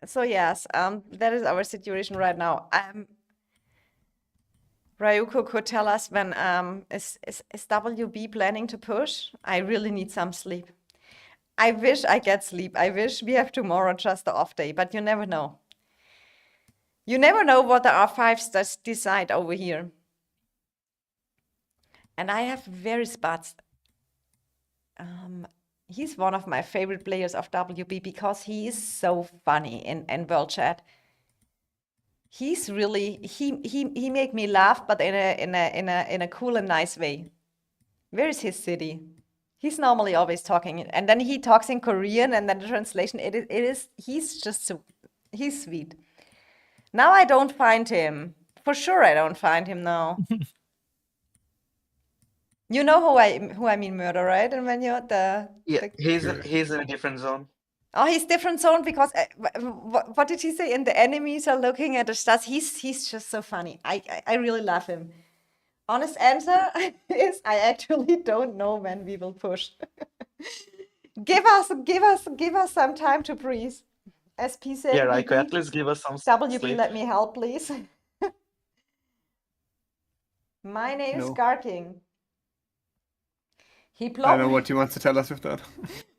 So yes, that is our situation right now. Ryuko could tell us when is WB planning to push? I really need some sleep. I wish I get sleep. I wish we have tomorrow just the off day, but you never know. You never know what the R5s decide over here. And I have very spots. He's one of my favorite players of WB because he is so funny in World Chat. He's really he make me laugh, but in a cool and nice way. Where is his city? He's normally always talking, and then he talks in Korean, and then the translation he's just so he's sweet. Now I don't find him. For sure I don't find him now. You know who I mean, Murder, right? And when you're Yeah, he's in a different zone. Oh, he's different zone because what did he say? And the enemies are looking at the stars. He's just so funny. I really love him. Honest answer is I actually don't know when we will push. give us some time to breathe. SP said. Yeah, Raiko, at least give us some WB, sleep. let me help, please. My name is No. Skarking. He I don't know probably what he wants to tell us with that.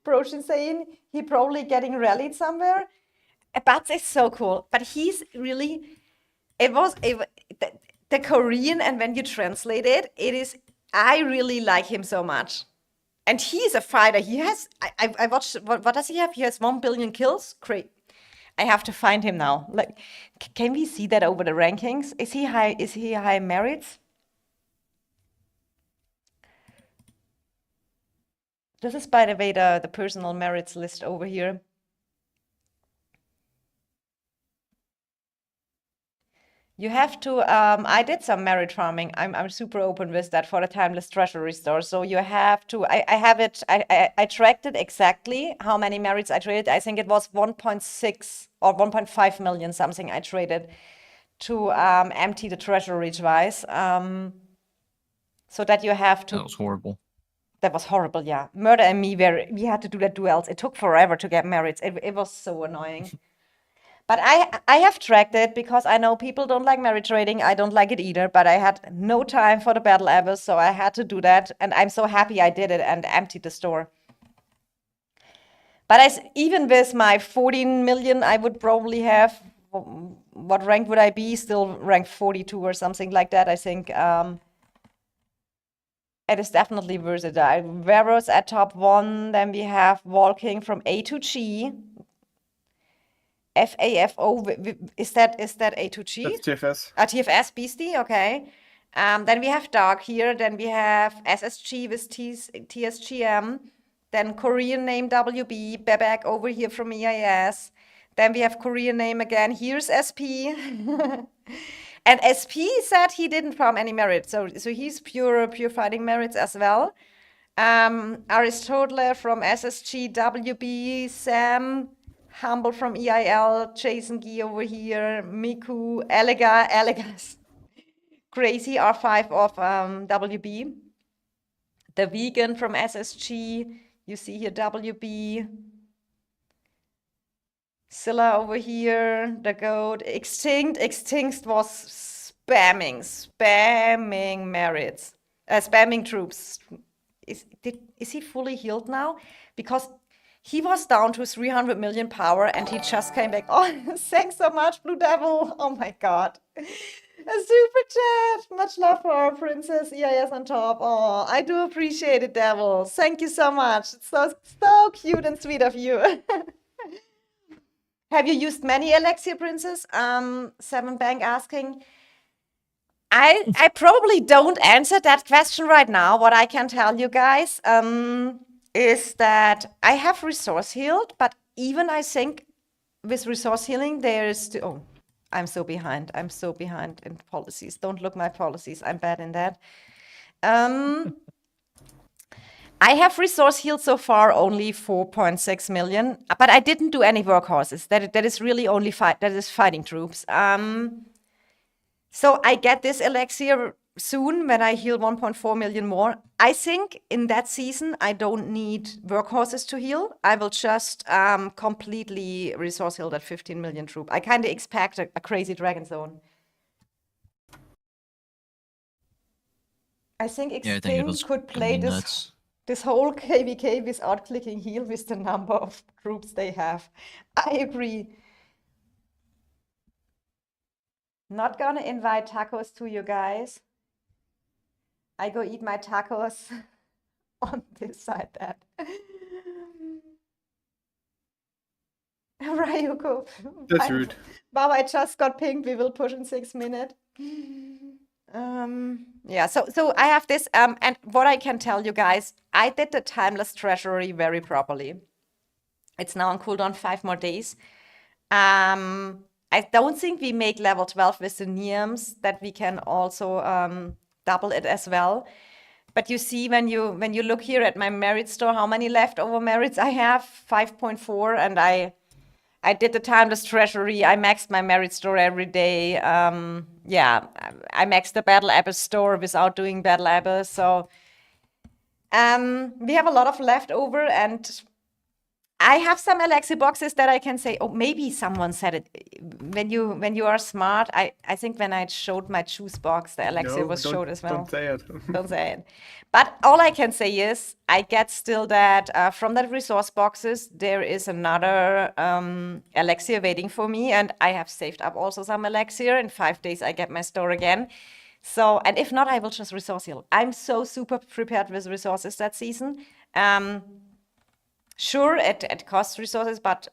Broshin saying he probably getting rallied somewhere. Bats is so cool, but he's really. The Korean, and when you translate it, it is. I really like him so much, and he's a fighter. He has. I watched. What does he have? He has 1 billion kills. Great. I have to find him now. Like, can we see that over the rankings? Is he high? Is he high merits? This is, by the way, the personal merits list over here. You have to, I did some merit farming. I'm super open with that for the timeless treasury store. So you have to, I have it, I tracked it exactly how many merits I traded. I think it was 1.6 or 1.5 million something I traded to empty the treasury twice. So that you have to. That was horrible. That was horrible, yeah. Murder and me, we had to do that duels. It took forever to get merits. It was so annoying. But I have tracked it because I know people don't like merit trading. I don't like it either, but I had no time for the battle ever, so I had to do that. And I'm so happy I did it and emptied the store. But even with my 14 million, I would probably have, what rank would I be? Still rank 42 or something like that. I think it is definitely worth it. Veros at top 1, then we have walking from A to G. FAFO, is that A to G? That's TFS. TFS Beastie, okay. Then we have Dark here. Then we have SSG with TSGM. Then Korean name WB. Bebek over here from EIS. Then we have Korean name again. Here's SP. And SP said he didn't farm any merits. So he's pure fighting merits as well. Aristotle from SSG, WB, Sam, Humble from EIL, Jason Gee over here, Miku, Elegas, Crazy R5 of WB, the Vegan from SSG, you see here WB, Scylla over here, the Goat, Extinct was spamming merits, spamming troops. Is he fully healed now? Because he was down to 300 million power and he just came back. Oh, thanks so much, Blue Devil. Oh my god. A super chat. Much love for our princess. EIS on top. Oh, I do appreciate it, Devil. Thank you so much. It's so cute and sweet of you. Have you used many Elixir Princess? Seven Bank asking. I probably don't answer that question right now. What I can tell you guys is that I have resource healed, but even I think with resource healing, there is still. Oh, I'm so behind. I'm so behind in policies. Don't look my policies. I'm bad in that. I have resource healed so far only 4.6 million, but I didn't do any workhorses. That is really only fighting troops. So I get this elixir soon when I heal 1.4 million more. I think in that season, I don't need workhorses to heal. I will just completely resource heal that 15 million troop. I kind of expect a crazy Dragon Zone. I think Yeah, I think it'll Extinct could be play nuts. this whole KVK without clicking heal with the number of troops they have. I agree. Not gonna invite tacos to you guys. I go eat my tacos on this side that. Ryuko. That's rude. Wow, I just got pinged. We will push in 6 minutes. Yeah, so I have this, and what I can tell you guys, I did the Timeless Treasury very properly. It's now on cooldown 5 more days. I don't think we make level 12 with the Neums, that we can also double it as well. But you see, when you look here at my merit store, how many leftover merits I have? 5.4, and I did the Timeless Treasury. I maxed my merit store every day. Yeah, I maxed the Battle Abyss store without doing Battle Abyss. So we have a lot of leftover, and I have some Elixir boxes that I can say, oh, maybe someone said it. When you are smart, I think when I showed my choose box, the Elixir No, was showed as well. Don't say it. Don't say it. But all I can say is I get still that from that resource boxes, there is another elixir waiting for me. And I have saved up also some elixir. In 5 days, I get my store again. So, and if not, I will just resource heal. I'm so super prepared with resources that season. Sure, it costs resources, but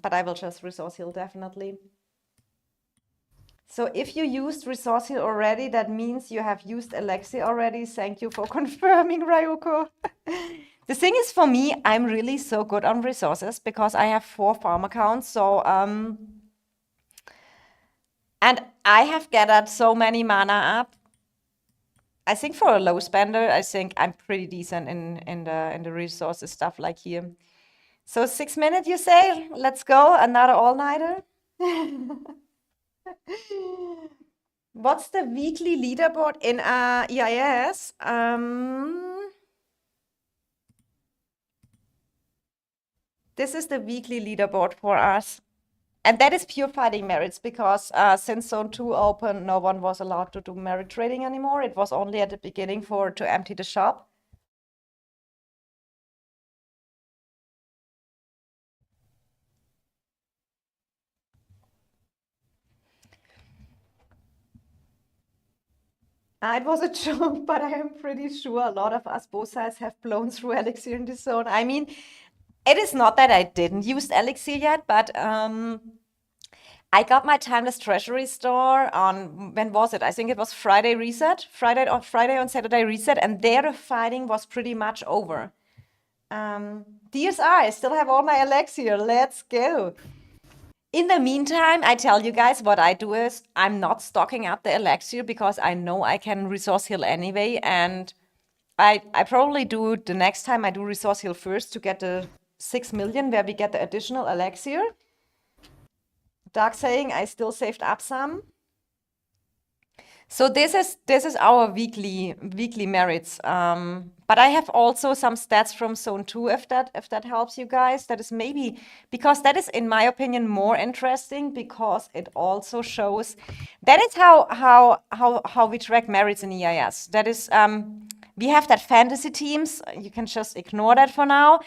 I will just resource heal definitely. So if you used resource heal already, that means you have used elixir already. Thank you for confirming, Ryuko. The thing is, for me, I'm really so good on resources because I have 4 farm accounts. So and I have gathered so many mana up. I think for a low spender, I think I'm pretty decent in the resources stuff like here. So 6 minutes, you say? Let's go, another all-nighter. What's the weekly leaderboard in EIS? This is the weekly leaderboard for us. And that is pure fighting merits because since Zone 2 opened, no one was allowed to do merit trading anymore. It was only at the beginning to empty the shop. It was a joke, but I am pretty sure a lot of us, both sides, have blown through Elixir in this zone. I mean, it is not that I didn't use Elixir yet, but I got my timeless treasury store on, when was it? I think it was Friday reset, Friday on Saturday reset, and there the fighting was pretty much over. DSR, I still have all my Elixir. Let's go. In the meantime, I tell you guys what I do is I'm not stocking up the Elixir because I know I can resource heal anyway, and I probably do the next time I do resource heal first to get the 6 million where we get the additional Elixir. Dark saying I still saved up some. So this is our weekly merits. But I have also some stats from Zone 2 if that helps you guys. That is maybe because that is in my opinion more interesting because it also shows that is how we track merits in EIS. That is we have that fantasy teams. You can just ignore that for now.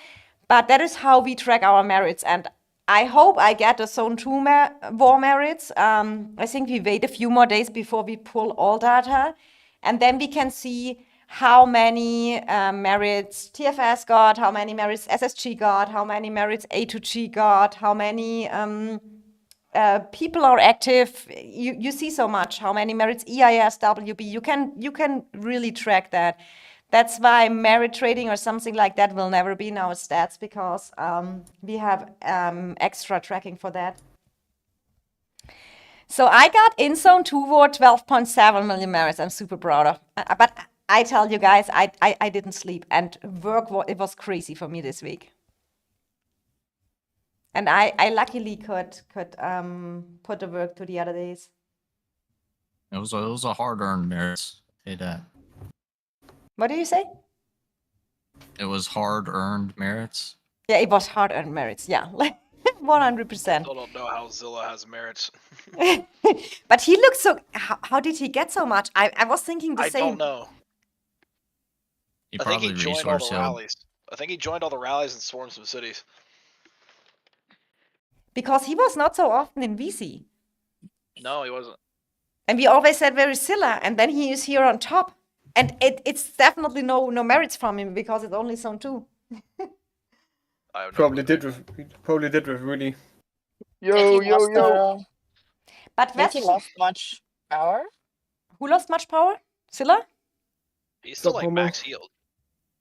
But that is how we track our merits, and I hope I get the Zone 2 war merits. I think we wait a few more days before we pull all data, and then we can see how many merits TFS got, how many merits SSG got, how many merits A2G got, how many people are active. You see so much, how many merits EIS, WB. You can really track that. That's why merit trading or something like that will never be in our stats because we have extra tracking for that. So I got in Zone 2 war 12.7 million merits. I'm super proud of. But I tell you guys, I didn't sleep and it was crazy for me this week. And I luckily could put the work to the other days. It was a hard-earned merits. Say that. What do you say? It was hard-earned merits. Yeah, it was hard-earned merits. Yeah, 100%. Still don't know how Zilla has merits. But he looked so. How did he get so much? I was thinking the I same. don't know. He I think he probably joined all resource the healed. rallies. I think he joined all the rallies and swarmed some cities. Because he was not so often in VC. No, he wasn't. And we always said very Scylla, and then he is here on top. And it's definitely no merits from him because it's only Zone 2. I have no Probably clue. did with Rudy. Yo, yo, yo. But Did he West, lost much power? who lost much power? Scylla? He's still Stop like Humble. max healed.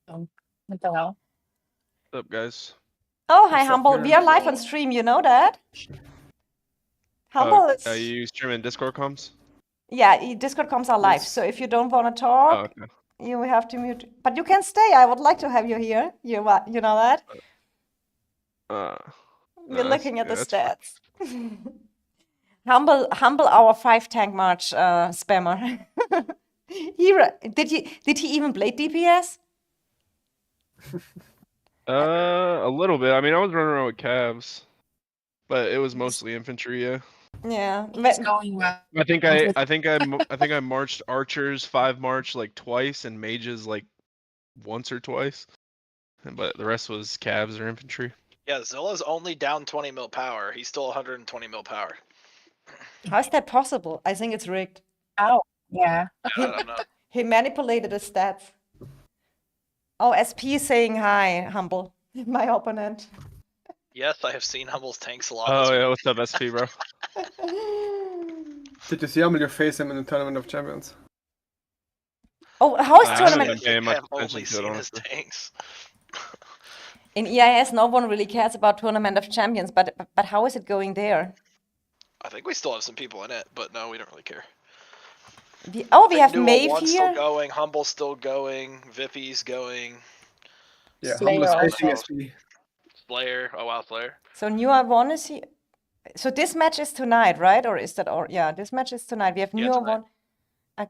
What the hell? What's up, guys? Oh, hi, What's up, Humble. Karen? We are live on stream, you know that? Humble is... You streaming Discord comms? Yeah, Discord comms are live. Yes. So if you don't want to Oh, talk, okay. you have to mute. But you can stay. I would like to have you here. You know that? We're No, looking at the that's fine. stats. Humble our 5 tank march spammer. Did he even play DPS? A little bit. I mean, I was running around with calves, but it was mostly infantry. Yeah. Yeah. It's going well. I think I marched archers 5 march like twice and mages like once or twice, but the rest was calves or infantry. Yeah, Zilla's only down 20 mil power. He's still 120 mil power. How is that possible? I think it's rigged. Ow. Yeah. I don't know. He manipulated the stats. Oh, SP is saying hi, Humble, my opponent. Yes, I have seen Humble's tanks a lot. Oh this yeah, what's up, SP, bro? Did you see Humble? You face him in the Tournament of Champions. Oh, how is I week. haven't tournament? been paying much I've only attention to it, seen his honestly. tanks. In EIS, no one really cares about Tournament of Champions, but how is it going there? I think we still have some people in it, but no, we don't really care. We I think have Duel Maeve 1's here. still going, Humble's still going, Vippy's going, Yeah, Slayer Humble is facing also. SP. Slayer. Oh wow, Slayer. So Newer 1 is here. So this match is tonight, right? Or is that or yeah, this match is tonight. We have Yeah, Newer tonight. 1.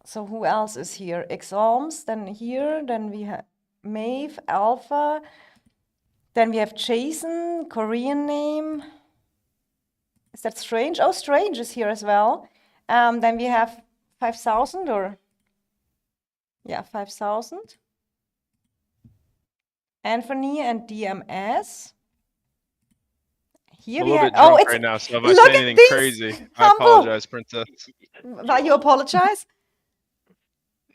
So who else is here? Exalms, then here, then we have Maeve, Alpha, then we have Jason, Korean name. Is that Strange? Oh, Strange is here as well. Then we have 5,000 or yeah, 5,000. Anthony and DMS. Here I'm a we little have. bit Oh, drunk it's right now, so if I look say at anything this. crazy, I Humble. apologize, Princess. Why you apologize?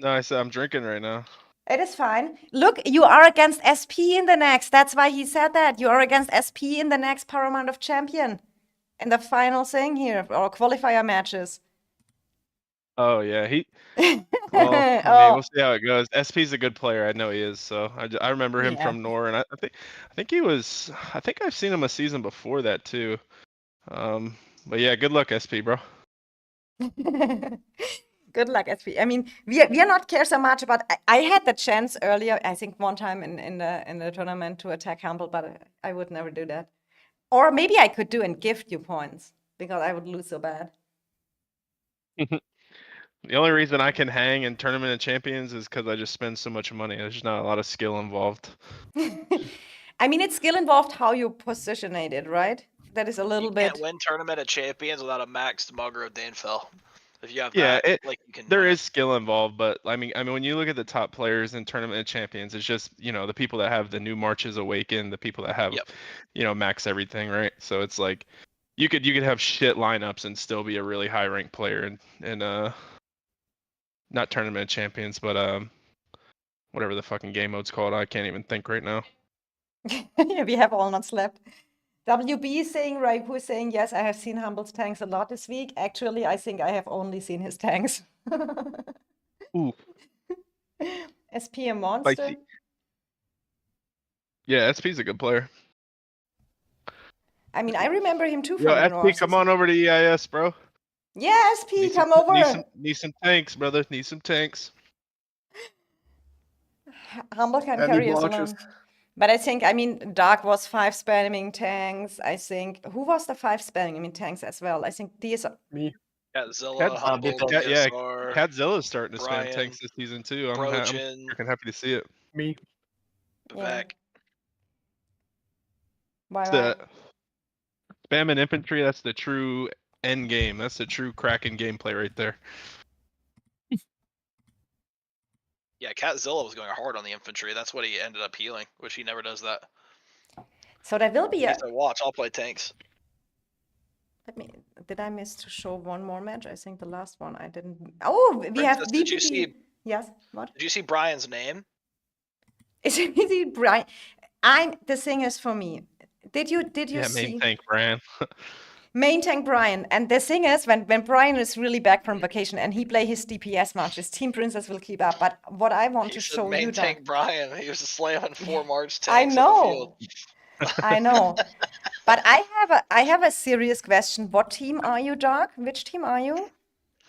No, I said I'm drinking right now. It is fine. Look, you are against SP in the next. That's why he said that. You are against SP in the next Paramount of Champion. In the final thing here, or qualifier matches. Oh yeah, well, I mean, Oh, we'll see how it goes. SP's a good player. I know he is. So I remember him yeah. from Nor, and I think he was. I think I've seen him a season before that too. But yeah, good luck, SP, bro. Good luck, SP. I mean, we are not care so much about. I had the chance earlier, I think one time in the tournament to attack Humble, but I would never do that. Or maybe I could do and gift you points because I would lose so bad. The only reason I can hang in Tournament of Champions is because I just spend so much money. There's just not a lot of skill involved. I mean, it's skill involved how you position it, right? That is a little You bit. can't win Tournament of Champions without a maxed Mugro Danefell. If you have Yeah, that, like you can. there win is skill involved, but I mean, when you look at the top players in Tournament of Champions, it's just the people that have the new Marches Awaken, the people that have Yep. max everything, right? So it's like you could have shit lineups and still be a really high ranked player in not Tournament of Champions, but whatever the fucking game mode's called. I can't even think right now. We have all not slept. WB is saying, Raipu is saying, yes, I have seen Humble's tanks a lot this week. Actually, I think I have only seen his tanks. Ooh. SP a monster? Spicy. Yeah, SP's a good player. I mean, I remember him too Yo, from the SP, North. come on over to EIS, bro. Yeah, SP, come over. Need some tanks, brother. Need some tanks. Humble can I need carry more us archers. alone. But I think, I mean, Dark was 5 spamming tanks. I think, who was the 5 spamming tanks as well? I think these are. Me. Catzilla, Humble, Bifrost. Yeah, DSR, Catzilla's starting to spam Brian, tanks this season too. I'm Brojin, freaking happy to see it. Me. Vivek. Why? It's the spamming infantry. That's the true end game. That's the true Kraken gameplay right there. Yeah, Catzilla was going hard on the infantry. That's what he ended up healing, which he never does that. So there will be He a. said, "Watch, I'll play tanks." Did I miss to show one more match? I think the last one I didn't. Oh, we have Princess, VPP. did you see? Yes, what? Did you see Brian's name? Is it Brian? The thing is for me. Did you Yeah, see main tank Brian. main tank Brian? And the thing is, when Brian is really back from vacation and he play his DPS matches, Team Princess will keep up. But what I want He to said show main you, tank Doug, Brian. He was slamming 4 March I tanks on the field. know, I know. But I have a serious question. What team are you, Doug? Which team are you?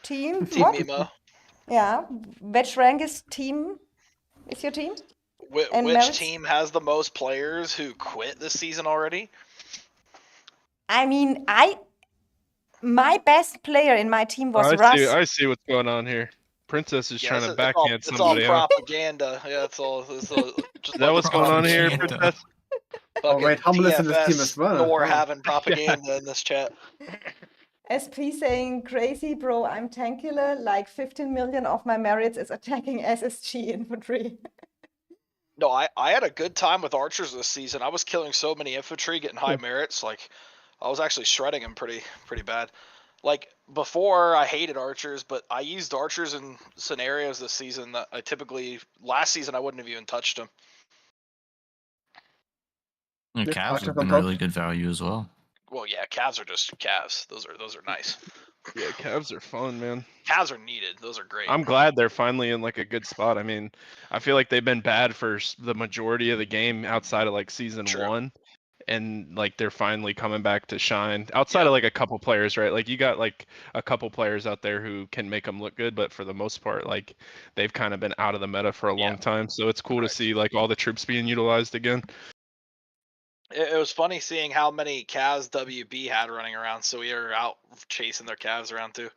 Team Team what? Mimo. Yeah. Which rank is team? Is your team? And Which merits? team has the most players who quit this season already? I mean, my best player in my team was I Russ. see what's going on here. Princess is trying to it's backhand it's all somebody out. propaganda. Yeah, it's all just Is that what's going on here, Propaganda. Princess? Oh wait, Humble is in this team TFS as well. Nor Wow. having propaganda in this chat. SP saying, crazy bro, I'm tankular, like 15 million of my merits is attacking SSG infantry. No, I had a good time with archers this season. I was killing so many infantry, getting high merits. Like, I was actually shredding them pretty bad. Like, before I hated archers, but I used archers in scenarios this season that I typically, last season I wouldn't have even touched them. And Yeah, Cavs Archer have on been top. really good value as well. Well, yeah, calves are just calves. Those are nice. Yeah, Cavs are fun, man. Calves are needed. Those are great. I'm glad they're finally in like a good spot. I mean, I feel like they've been bad for the majority of the game outside of like season True. 1, and like they're finally coming back to shine. Outside Yeah. of like a couple players, right? Like you got like a couple players out there who can make them look good, but for the most part, like they've kind of been out of the meta for a Yeah. long time. So it's cool Correct. to see like all the troops being utilized again. It was funny seeing how many calves WB had running around. So we were out chasing their calves around too.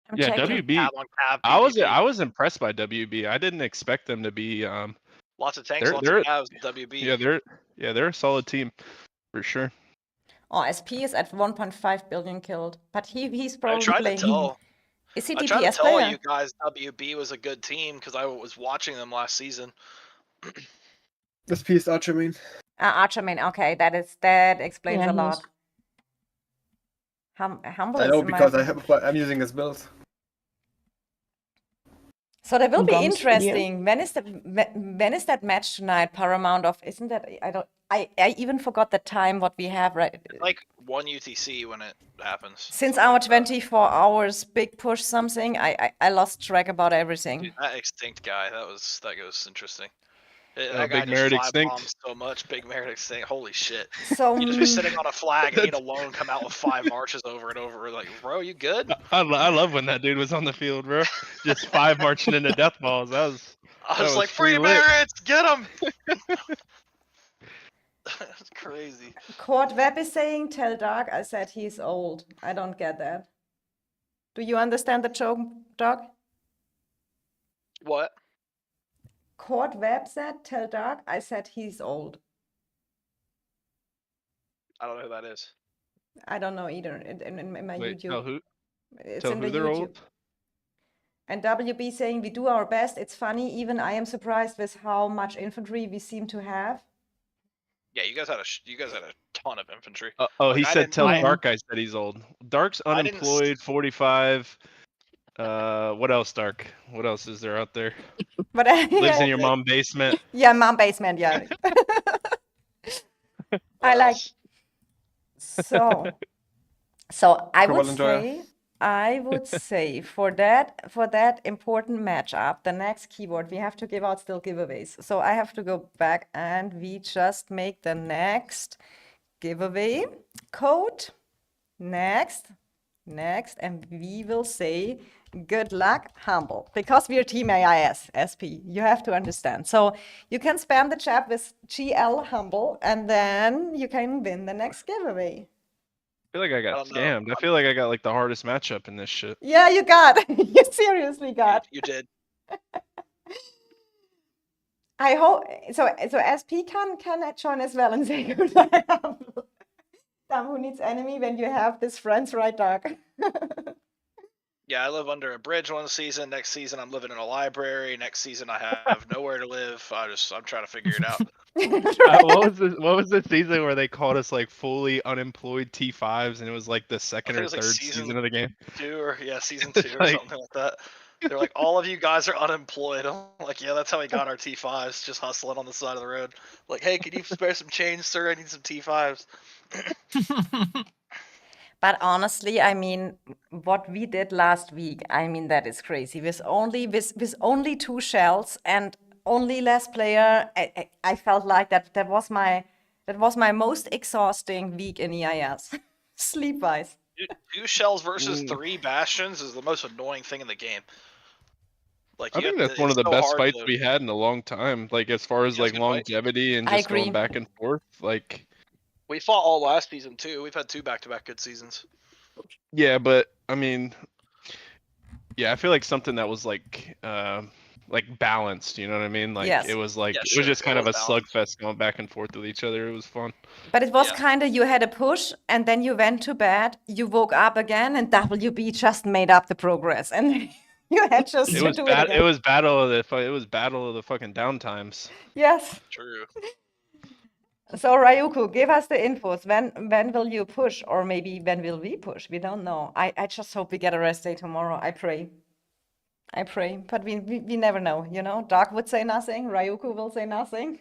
I'm Yeah, checking. WB. Calf on calf, I PvP. was impressed by WB. I didn't expect them to be Lots of tanks, they're- lots they're- of calves. WB. they're a solid team for sure. Oh, SP is at 1.5 billion killed, but he's I probably tried to playing. tell. Is he I tried to DPS tell player? you guys WB was a good team because I was watching them last season. This piece Archer main. Archer main. Okay, that explains Yeah, a he lot. is. Humble I is know in my because opinion. I'm using his build. So that will be Gum's video. interesting. When is that match tonight? Paramount of isn't that I even forgot the time what we have right It's like 1 UTC when it happens. since something our like that. 24 hours big push something. I lost track about everything. Dude, that extinct guy, that goes interesting. Oh, That guy Big just Merit five extinct? bombs so much. Big Merit extinct. Holy shit. So You just be sitting on a flag and he'd alone come out with 5 marches over and over. Like, bro, you good? I love when that dude was on the field, bro. Just 5 marching into death balls. That was I was like, free free lit. merits, get him! That's crazy. Court Web is saying, tell Dark I said he's old. I don't get that. Do you understand the joke, Doc? What? Court Web said, tell Dark I said he's old. I don't know who that is. I don't know either. In my Wait, YouTube. tell who? It's Tell in who the they're YouTube. old? And WB saying we do our best. It's funny. Even I am surprised with how much infantry we seem to have. Yeah, you guys had a ton of infantry. Oh, Like, he I said didn't- tell I- Dark I said he's old. Dark's I didn't s- unemployed, 45. What else, Dark? What else is there out there? But Lives in your Yeah. mom basement. yeah, mom basement. Yeah. I What like else? so I Cool, would well, enjoy. say for that important matchup, the next keyword we have to give out still giveaways. So I have to go back and we just make the next giveaway code. Next, and we will say good luck, Humble, because we're Team AIS, SP. You have to understand. So you can spam the chat with GL Humble, and then you can win the next giveaway. I feel like I got don't know. scammed. I feel like I got like the hardest matchup in this shit. Yeah, you got. You seriously got. You did. I hope so. So SP can join as well and say good luck, Humble. Who needs enemy when you have this friends, right, Dark? Yeah, I live under a bridge one season. Next season, I'm living in a library. Next season, I have nowhere to live. I'm trying to figure it out. What was the season where they called us like fully unemployed T5s and it was like the I second think or it was like third season season of the game? 2 or season It's 2 or like- something like that. They're like, all of you guys are unemployed. I'm like, yeah, that's how we got our T5s, just hustling on the side of the road. Like, hey, can you spare some change, sir? I need some T5s. But honestly, I mean, what we did last week, I mean, that is crazy. With only 2 shells and only less player, I felt like that was my most exhausting week in EIS, sleep-wise. 2 shells versus Mm. 3 bastions is the most annoying thing in the game. Like, I you think have that's to- one of it's the so best hard fights to- we had in a long time. Like as far as Yeah, it's like a good fight. longevity and I just going agree. back and forth. Like We fought all last season too. We've had 2 back-to-back good seasons. yeah, but I mean, yeah, I feel like something that was like balanced. You know what I mean? Like Yes. it was like Yeah, it sure, was just it kind of a was balanced. slugfest going back and forth with each other. It was fun. But it was Yeah. kind of, you had a push and then you went to bed, you woke up again, and WB just made up the progress. And you had just It to was do it bad. again. It was battle of the fucking downtimes. Yes. True. So Ryuku, give us the infos. When will you push, or maybe when will we push? We don't know. I just hope we get a rest day tomorrow. I pray, but we never know. You know, Dark would say nothing. Ryuku will say nothing.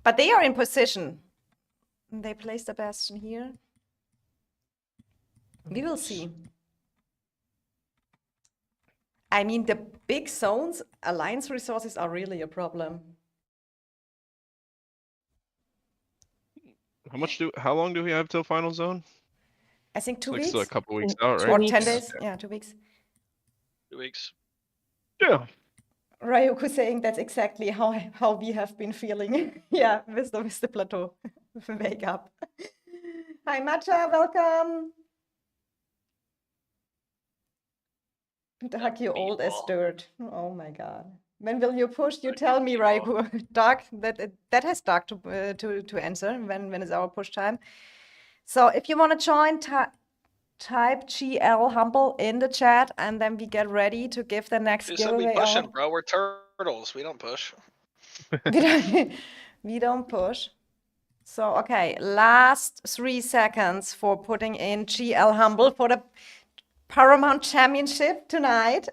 But they are in position. They placed the bastion here. We will see. I mean, the big zones, alliance resources are really a problem. How long do we have till final zone? I think 2 It's like weeks still a couple weeks out, Two or right? 10 weeks. days. Yeah, 2 weeks. 2 weeks. Yeah. Ryuku saying that's exactly how we have been feeling. Yeah, with the plateau. Wake up. Hi Matcha, welcome. Dark, you old as meatball. dirt. Oh my god. When will you push? You tell me, Ryuku. Dark, that has Dark to answer. When is our push time? So if you want to join, type GL Humble in the chat, and then we get ready to give the next Who said we giveaway pushing, out. bro? We're turtles. We don't push. We don't push. So, okay, last 3 seconds for putting in GL Humble for the Paramount Championship tonight.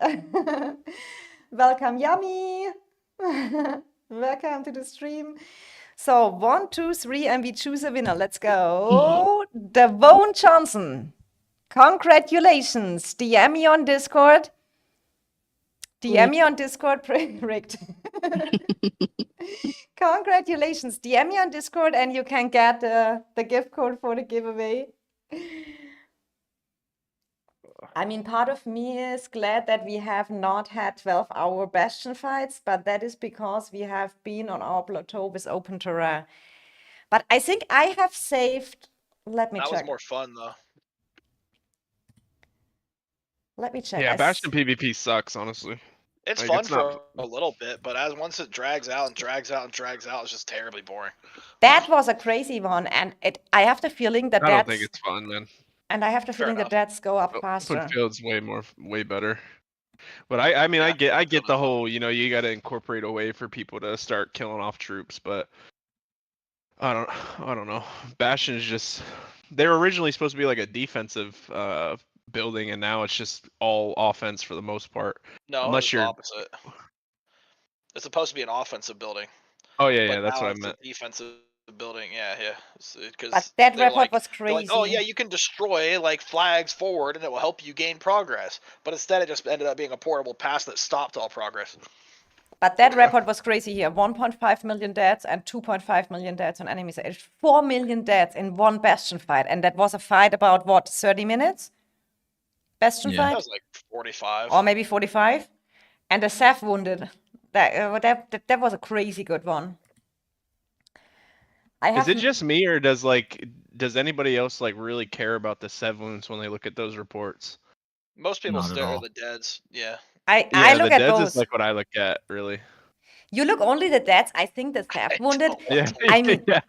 Welcome, Yummy. Welcome to the stream. So, 1, 2, 3, and we choose a winner. Let's go. Devon Johnson. Congratulations. DM me on Discord. DM me on Discord, rigged. Congratulations. DM me on Discord and you can get the gift code for the giveaway. I mean, part of me is glad that we have not had 12-hour Bastion fights, but that is because we have been on our plateau with open terrain. But I think I have saved. Let me That was check. more fun though. Let me check. Yeah, Bastion PvP sucks, honestly. It's Like, fun it's not. for a little bit, but as once it drags out and drags out and drags out, it's just terribly boring. That was a crazy one, and I have the feeling that I don't think it's fun, man. and I have the Fair feeling that enough. deaths go up Open faster. field's way better. But I mean, Yeah, I get open the field's fun. whole, you got to incorporate a way for people to start killing off troops, but I don't know. Bastion is just, they were originally supposed to be like a defensive building, and now it's just all offense for the most part. No, Unless it's you're. the opposite. It's supposed to be an offensive building, Oh yeah, but that's now what I it's meant. a defensive building. Yeah. But Because that they're report like, was they're like, oh crazy. yeah, you can destroy like flags forward, and it will help you gain progress. But instead, it just ended up being a portable pass that stopped all progress. But that report was crazy here. 1.5 million deaths and 2.5 million deaths on enemies. 4 million deaths in one Bastion fight. And that was a fight about what, 30 minutes? Bastion Yeah. That fight? was like 45. Or maybe 45? And the Seth wounded. That was a crazy good one. I Is have it just me, or does anybody else like really care about the 7 wounds when they look at those reports? Most people Not at stare at all. the deads. Yeah. I Yeah, look the at deads both. is like what I look at, really. You look only the deaths. I think the Seth wounded. don't Yeah, look I mean, yeah.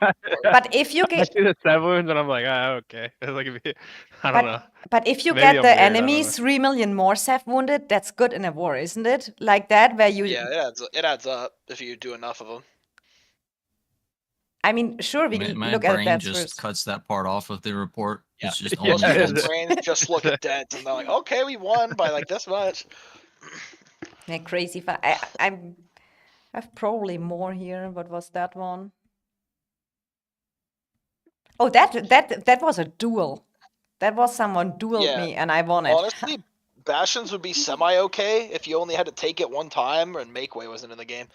but if you I get see the 7 wounds and I'm like, okay. It's like, I don't know. but if you Maybe get I'm the weird, I don't enemy know. 3 million more Seth wounded, that's good in a war, isn't it? Like that, where you. Yeah, it adds up if you do enough of them. I mean, sure, we My look at brain that just first. cuts that part off of the report. Yeah. It's just Yeah, only Most it people's deads. brains just look at deads and they're like, okay, we won by like this much. Yeah, crazy. I've probably more here. What was that one? Oh, that was a duel. That was someone dueled Yeah. me and I won it. Honestly, Bastions would be semi-okay if you only had to take it one time and Makeway wasn't in the game.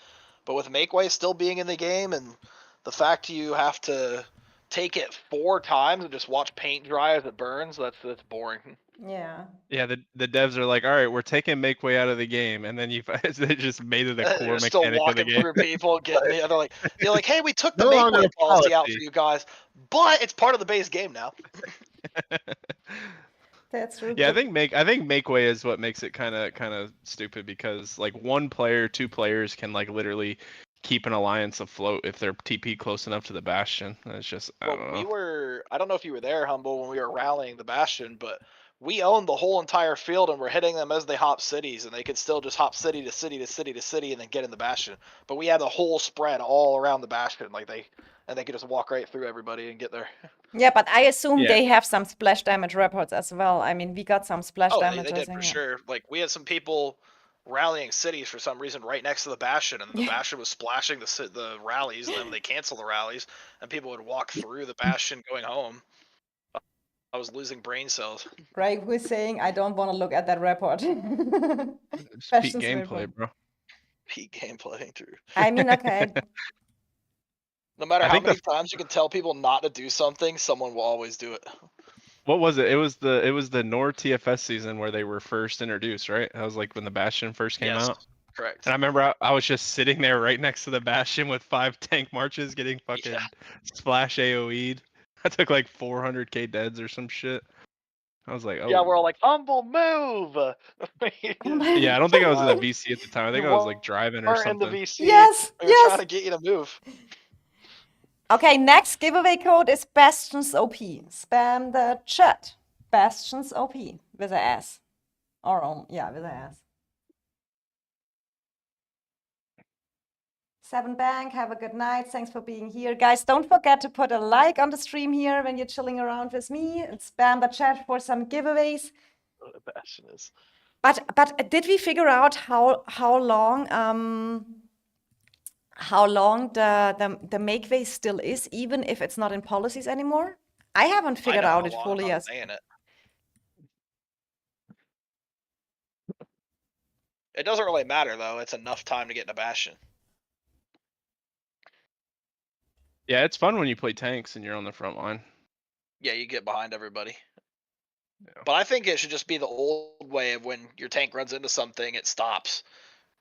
But with Makeway still being in the game and the fact you have to take it 4 times and just watch paint dry as it burns, that's boring. Yeah. Yeah, the devs are like, all right, we're taking Makeway out of the game, and then they just made it a core They're still mechanic of the walking game. through people, getting the other you're like, hey, we took the No longer Makeway a policy out policy. for you guys, but it's part of the base game now. That's true. Yeah, I think Makeway is what makes it kind of stupid, because like 1 player, 2 players can like literally keep an alliance afloat if they're TP close enough to the Bastion. It's just I don't know. I don't know if you were there, Humble, when we were rallying the Bastion, but we owned the whole entire field and we're hitting them as they hop cities, and they could still just hop city to city to city to city and then get in the Bastion. But we had the whole spread all around the Bastion, they could just walk right through everybody and get there. Yeah, but I assume Yeah. they have some splash damage reports as well. I mean, we got some splash Oh, damage. they I did think, for yeah. sure. Like, we had some people rallying cities for some reason right next to the Bastion, and the Bastion was splashing the rallies, and then they cancel the rallies, and people would walk through the Bastion going home. I was losing brain cells. Greg was saying, I don't want to look at that report. It's peak Bastion's gameplay, report. bro. Peak gameplay, true. I mean, okay. No matter I how think many times you can tell people not to do something, someone will always do it. What was it? It was the Nord TFS season where they were first introduced, right? That was like when the Bastion first came Yes, out. correct. And I remember I was just sitting there right next to the Bastion with 5 tank marches getting fucking splash AoE'd. I took like 400k deads or some shit. I was like, oh. Yeah, we're all like, Humble, move! Yeah, I don't think I was in the VC at the time. I think I was like driving or We're in the something. VC. Yes, We were yes. trying to get you to move. Okay, next giveaway code is Bastion's OP. Spam the chat. Bastion's OP with a S. Or yeah, with a S. Seven Bank, have a good night. Thanks for being here. Guys, don't forget to put a like on the stream here when you're chilling around with me and spam the chat for some giveaways. What a Bastion is. But did we figure out how long the make way still is, even if it's not in policies anymore? I haven't I figured know out how it long fully I'm yet. saying it. It doesn't really matter though. It's enough time to get in a Bastion. Yeah, it's fun when you play tanks and you're on the front line. Yeah, you get behind everybody. Yeah. But I think it should just be the old way of when your tank runs into something, it stops.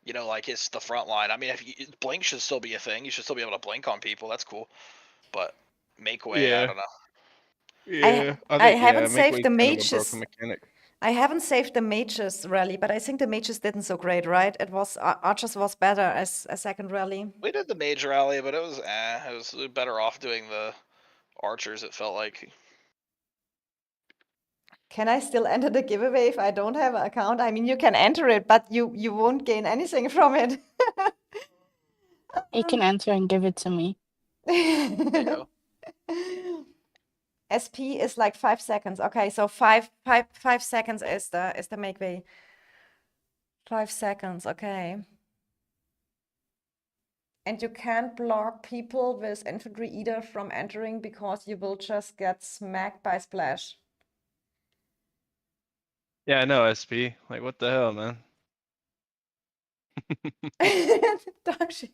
You know, like it's the front line. I mean, if you, blink should still be a thing. You should still be able to blink on people. That's cool. But make way, I Yeah. don't know. Yeah, I I think haven't make saved way's the kind of a mages. broken mechanic. I haven't saved the mages rally, but I think the mages didn't so great, right? It was archers was better as a second rally. We did the mage rally, but it was It was better off doing the archers. It felt like. Can I still enter the giveaway if I don't have an account? I mean, you can enter it, but you won't gain anything from it. You can enter and give it to me. There you go. SP is like 5 seconds. Okay, so five seconds is the make way. 5 seconds, okay. And you can't block people with infantry either from entering because you will just get smacked by splash. Yeah, no SP. Like, what the hell, man? Darkshi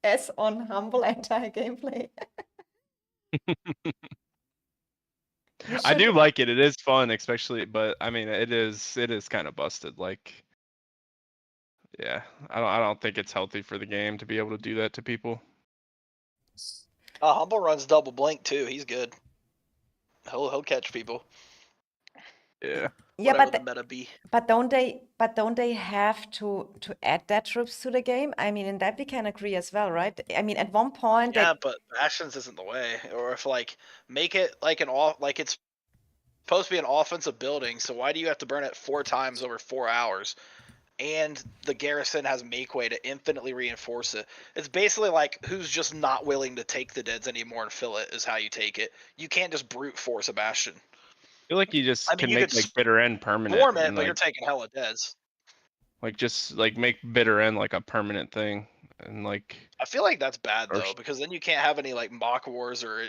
S on humble anti-gameplay. I do like it. It is fun, especially, but I mean, it is kind of busted. Like, yeah, I don't think it's healthy for the game to be able to do that to people. Humble runs double blink too. He's good. He'll catch people. Yeah. Yeah, Whatever but the meta be. But don't they have to add that troops to the game? I mean, in that we can agree as well, right? I mean, at one point Yeah, but Bastions isn't the way. Or if like make it like it's supposed to be an offensive building, so why do you have to burn it 4 times over 4 hours? And the garrison has make way to infinitely reinforce it. It's basically like who's just not willing to take the deads anymore and fill it is how you take it. You can't just brute force a Bastion. I feel like you just I mean, can you make could like bitter end permanent. Form it, and, but you're like, taking hella deads. like just like make bitter end like a permanent thing, and like. I feel like that's bad Or though, because then you can't have any like mock wars or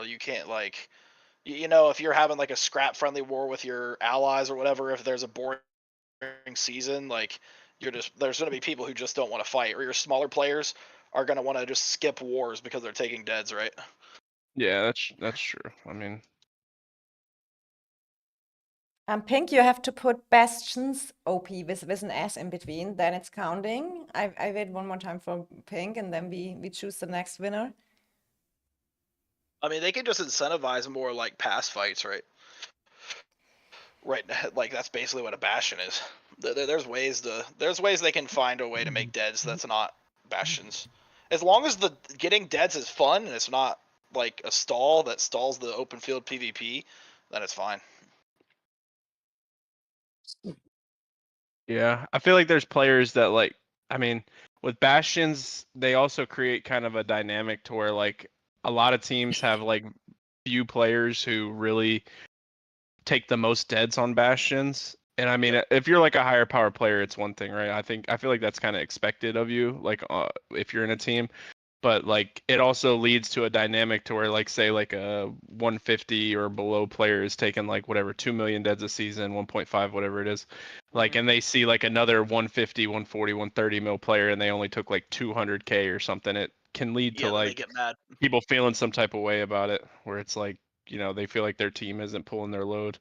you can't like you know, if you're having like a scrap friendly war with your allies or whatever, if there's a boring season, like there's gonna be people who just don't want to fight, or your smaller players are gonna want to just skip wars because they're taking deads, right? Yeah, that's true. I mean, Pink, you have to put Bastions OP with an S in between, then it's counting. I wait one more time for Pink, and then we choose the next winner. I mean, they can just incentivize more like pass fights, right? Right, like that's basically what a Bastion is. There's ways they can find a way to make deads that's not Bastions. As long as the getting deads is fun and it's not like a stall that stalls the open field PvP, then it's fine. yeah, I feel like there's players that like. I mean, with Bastions, they also create kind of a dynamic to where like a lot of teams have like few players who really take the most deads on Bastions. And I mean, if you're like a higher power player, it's one thing, right? I feel like that's kind of expected of you, like if you're in a team. But like it also leads to a dynamic to where like say like a 150 or below player is taking like whatever 2 million deads a season, 1.5 whatever it is, like, and they see like another 150, 140, 130 mil player and they only took like 200k or something. It can lead to Yeah, then they like get mad. people feeling some type of way about it, where it's like, you know, they feel like their team isn't pulling their load,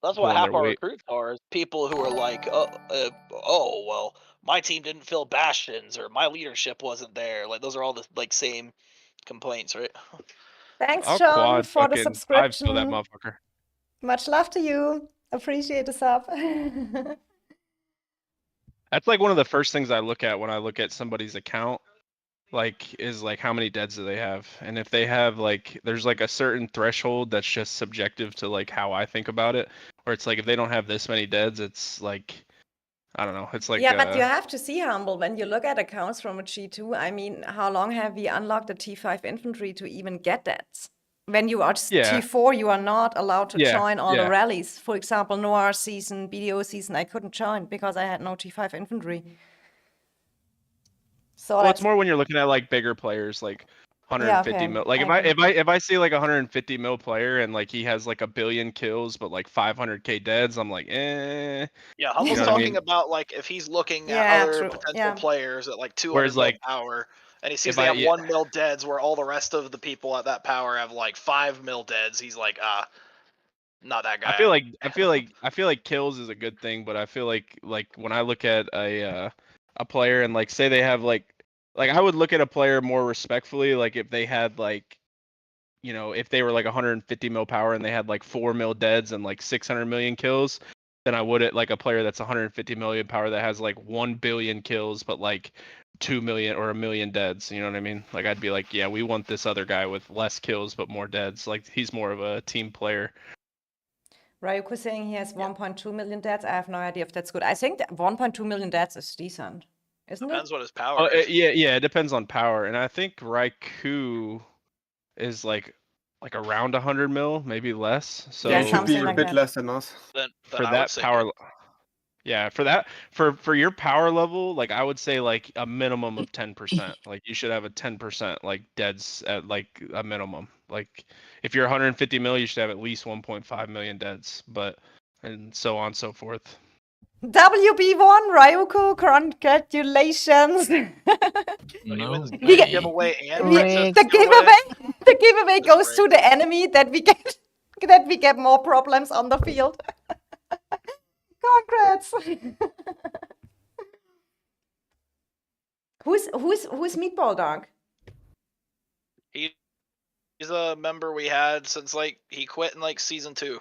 That's what pulling half their our weight. recruits are, is people who are like, oh, well, my team didn't fill Bastions, or my leadership wasn't there. Like, those are all the like same complaints, right? Thanks, I'll John, quad for the fucking five for that subscription. motherfucker. Much love to you. Appreciate the sub. That's like one of the first things I look at when I look at somebody's account, like, is like how many deads do they have? And if they have like, there's like a certain threshold that's just subjective to like how I think about it, where it's like if they don't have this many deads, it's like I don't know. It's like Yeah, but you have to see, Humble, when you look at accounts from a G2, I mean, how long have we unlocked a T5 infantry to even get that? When you are Yeah. T4, you are not allowed to Yeah, join all the yeah. rallies. For example, Noir season, BDO season, I couldn't join because I had no T5 infantry. So Well, that's it's more when you're looking at like bigger players, like yeah, 150 okay. mil. Like I agree. if I see like a 150 mil player and like he has like 1 billion kills but like 500k deads, I'm like, eh. Yeah, Humble's know what I talking mean? about like if he's looking at Yeah, other true. potential Yeah. players at like 200 Whereas mil like power, and he sees if they I have 1 mil deads where all the rest of the people at that power have like 5 mil deads. He's like, not that guy. I feel like kills is a good thing, but I feel like when I look at a player and like say they have like I would look at a player more respectfully, like if they had like, you know, if they were like 150 mil power and they had like 4 mil deads and like 600 million kills, then I would at like a player that's 150 million power that has like 1 billion kills but like 2 million or 1 million deads. You know what I mean? Like I'd be like, yeah, we want this other guy with less kills but more deads. Like he's more of a team player. Ryuko saying he has 1.2 million deaths. I have no idea if that's good. I think that 1.2 million deaths is decent, isn't it? Depends what his power is. Yeah, it depends on power, and I think Raikou is like around 100 mil, maybe less. So Yeah, He should be something a like bit that. less than us. Then for I would that say power, no. yeah, for your power level, like I would say like a minimum of 10%. Like you should have a 10% like deads at like a minimum. Like if you're 150 mil, you should have at least 1.5 million deads, but and so on and so forth. WB1, Ryuko, congratulations. No We get- way. Giveaway and We- princess the giveaway That's goes great. to the enemy that we get more problems on the field. Congrats. Who's Meatball Dog? He's a member we had since like he quit in like season 2.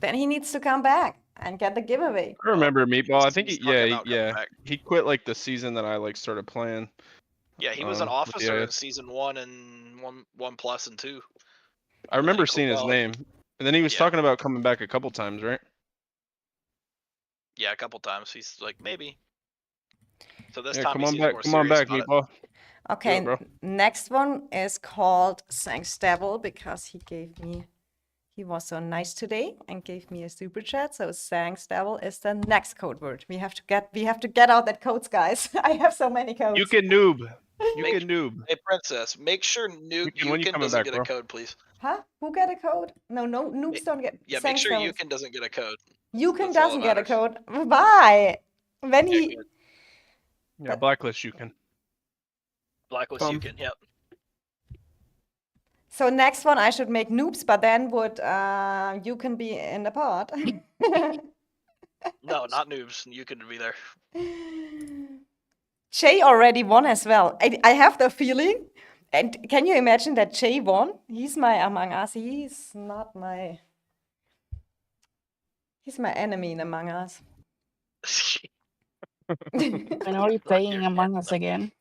Then he needs to come back and get the giveaway. I remember Meatball. I think he's talking about coming back. he quit like the season that I like started playing. Yeah, he was an with officer in EIS. season 1 and 1 plus and 2. I remember he seeing his quit name, and then he was Yeah. talking about coming back a couple times, right? Yeah, a couple times. He's like maybe. So this Yeah, time come he on seems back, more come on serious back, about it. Meatball. Okay, bro. next one is called Thanks Devil because he was so nice today and gave me a super chat. So Thanks Devil is the next code word. We have to get out that codes, guys. I have so many codes. You can noob. You Make- can noob. Hey Princess, make sure When you Yukin coming doesn't back, get a bro? code, please. Huh? Who get a code? No, noobs don't get. Yeah, make Thanks sure Devil. Yukin doesn't get a code. Yukin That's all doesn't that get a matters. code. Why? When Yeah, he good. Yeah, blacklist you can. Blacklist Yukin, yep. So next one I should make noobs, but then would you can be in the pod. No, not noobs. Yukin to be there. Jay already won as well. I have the feeling, and can you imagine that Jay won? He's my Among Us. He's not my. He's my enemy in Among Us. When are we playing Among Us again?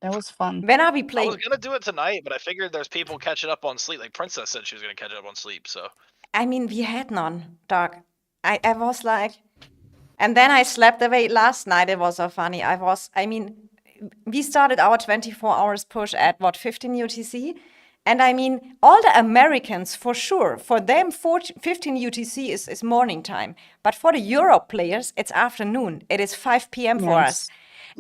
That was fun. When are we I was playing? gonna do it tonight, but I figured there's people catching up on sleep. Like Princess said she was gonna catch up on sleep, so I mean, we had none, dog. I was like, and then I slept away last night. It was so funny. I mean, we started our 24 hours push at what, 15 UTC? And I mean, all the Americans, for sure, for them, 15 UTC is morning time. But for the Europe players, it's afternoon. It is 5 p.m. for us.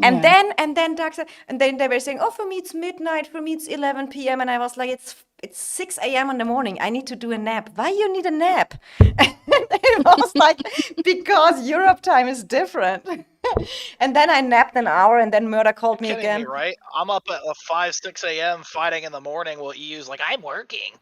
And then Doug said, and then they were saying, oh, for me it's midnight, for me it's 11 p.m. And I was like, it's 6 a.m. in the morning. I need to do a nap. Why you need a nap? And it was like, because Europe time is different. And then I napped an hour, and then Murder called me kidding again. me, right? I'm up at 5, 6 a.m. fighting in the morning while EU's like, I'm working.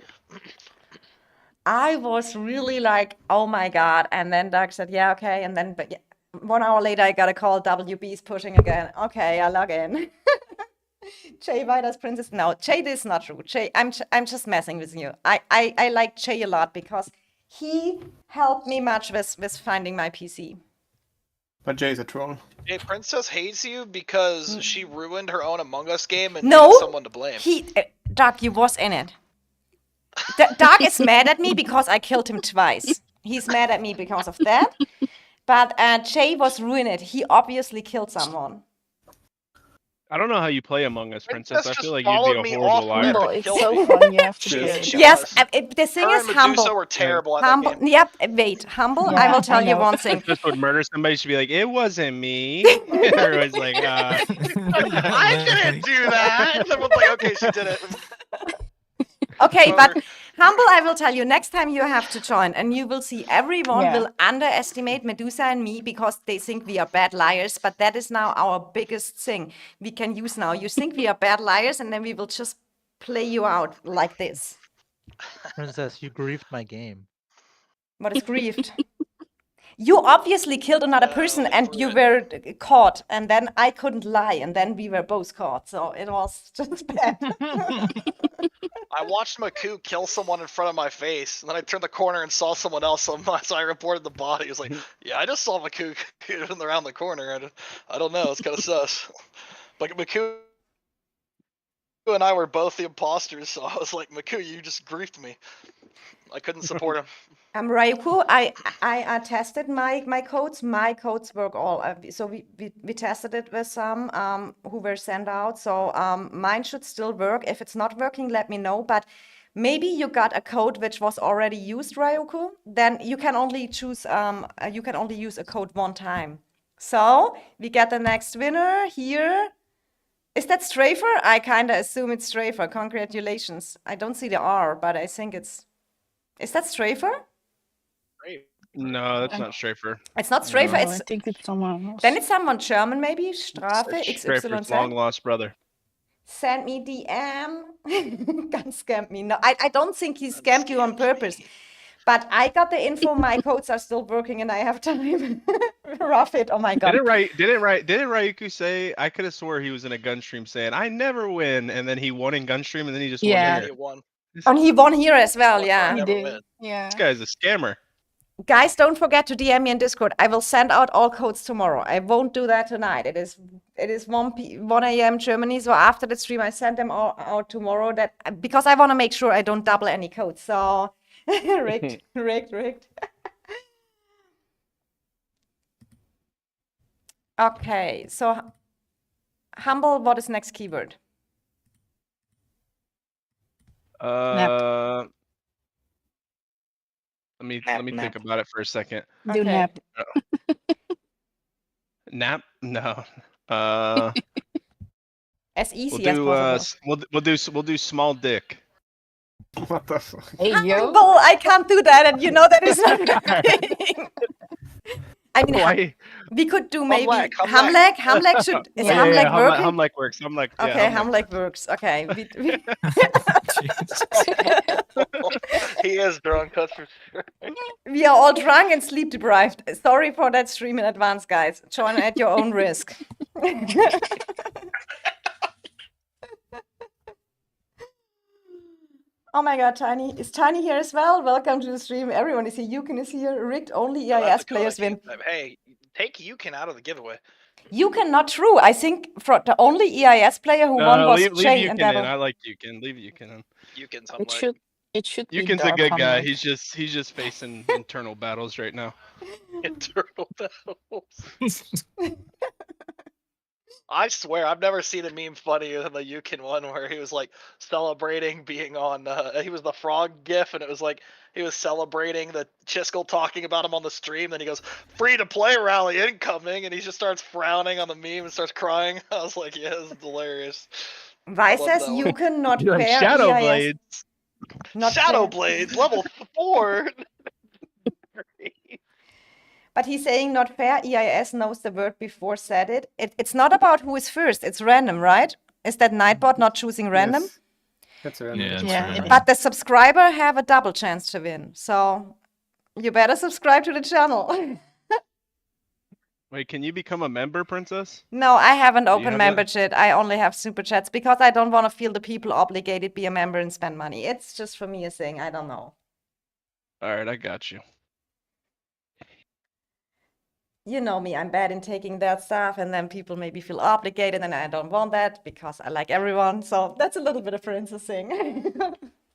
I was really like, oh my God. And then Doug said, yeah, okay. And then, but yeah, 1 hour later, I got a call, WB's pushing again. Okay, I log in. Jay, why does Princess? No, Jay, this is not true. Jay, I'm just messing with you. I like Jay a lot because he helped me much with finding my PC. But Jay's a troll. Hey, Princess hates you because she ruined her own Among Us game and No, needed someone to blame. Doug, you was in it. Doug is mad at me because I killed him twice. He's mad at me because of that. But Jay was ruined. He obviously killed someone. I don't know how you play Among Us, Princess. I just feel like you'd be followed a me horrible off liar. Humble, and it's killed so me. fun. You have to Yes. play it. She Yes, was. the thing Her is and humble. Medusa were terrible at Humble. that game. Yep. Wait, humble. I Yeah, will tell I you know. one thing. Princess would murder somebody. She'd be like, "It wasn't me." Everyone's like, I didn't do that. Everyone's like, okay, she did it. Okay, Over. but humble, I will tell you, next time you have to join, and you will see everyone Yeah. will underestimate Medusa and me because they think we are bad liars. But that is now our biggest thing we can use now. You think we are bad liars, and then we will just play you out like this. Princess, you griefed my game. What is grieved? You obviously killed another person and you were caught, and then I couldn't lie, and then we were both caught. So it was just bad. I watched Maku kill someone in front of my face, and then I turned the corner and saw someone else, so I reported the body. It was like, yeah, I just saw Maku around the corner. I don't know, it's kind of sus. But Maku and I were both the imposters, so I was like, Maku, you just griefed me. I couldn't support him. Ryuku, I tested my codes. My codes work all. So we tested it with some who were sent out. So mine should still work. If it's not working, let me know. But maybe you got a code which was already used, Ryuku. Then you can only choose. You can only use a code one time. So we get the next winner here. Is that Strafer? I kinda assume it's Strafer. Congratulations. I don't see the R, but I think it's. Is that Strafer? "No, that's not Strafer. It's not Strafer. No, I It's think it's someone else. then it's someone German maybe. Strafe Strafer's long XYZ. lost brother." Send me DM. Can't scam me. No, I don't think he scammed you on purpose. But I got the info. My codes are still working, and I have time. Rough it. Oh my god. Didn't Ryuku say? I could have swore he was in a gun stream saying, "I never win," and then he won in gun stream, and then he just Yeah. won He here. won. And he won here as well. He Yeah. He never did. win. Yeah. This guy's a scammer. Guys, don't forget to DM me in Discord. I will send out all codes tomorrow. I won't do that tonight. It is 1 a.m. Germany, so after the stream I send them all out tomorrow. That because I want to make sure I don't double any codes. So rigged. Okay, so humble. What is next keyword? Let me Nap. think about it for a second. Do Okay. nap. Nap? No. As We'll easy as do possible. we'll do small dick. What the fuck? Hey, yo. Humble, I can't do that, and you know that is not working. I mean, Why? we could do maybe Hamlet. Hamlet should is Yeah, Hamlet working? Hamlet works. Hamlet. Yeah, Okay, Hamlet. Hamlet works. Okay, He is drunk, that's for sure. we are all drunk and sleep deprived. Sorry for that stream in advance, guys. Join at your own risk. Oh my god, Tiny. Is Tiny here as well? Welcome to the stream. Everyone is here. Yukon is here. Rigged only No, that's EIS a players code. win. Hey, take Yukin out of the giveaway. Yukon, not true. I think the only EIS player who won was leave Jay Yukin and in. Devil. I like Yukin. Leave Yukin in. Yukin's It unlike. should be Yukin's a dark good guy. Hamlet. He's just facing internal battles right now. Internal battles. I swear, I've never seen a meme funnier than the Yukin one where he was like celebrating being on. He was the frog gif, and it was like he was celebrating the Chiskel talking about him on the stream. Then he goes, "Free to play rally incoming," and he just starts frowning on the meme and starts crying. I was like, "Yeah, this is hilarious." Why love says that one. Yukon not Doing fair? Shadow EIS. Blades. Not Shadow fair. Blades level 4. But he's saying not fair. EIS knows the word before said it. It's not about who is first. It's random, right? Is that Nightbot not choosing random? Yes. That's random. Yeah, it's Yeah, random. But the subscriber have a double chance to win. So you better subscribe to the channel. Wait, can you become a member, Princess? No, I haven't you opened have that? membership. I only have super chats because I don't want to feel the people obligated be a member and spend money. It's just for me a thing. I don't know. All right, I got you. You know me, I'm bad in taking that stuff, and then people maybe feel obligated, and I don't want that because I like everyone. So that's a little bit of princess thing.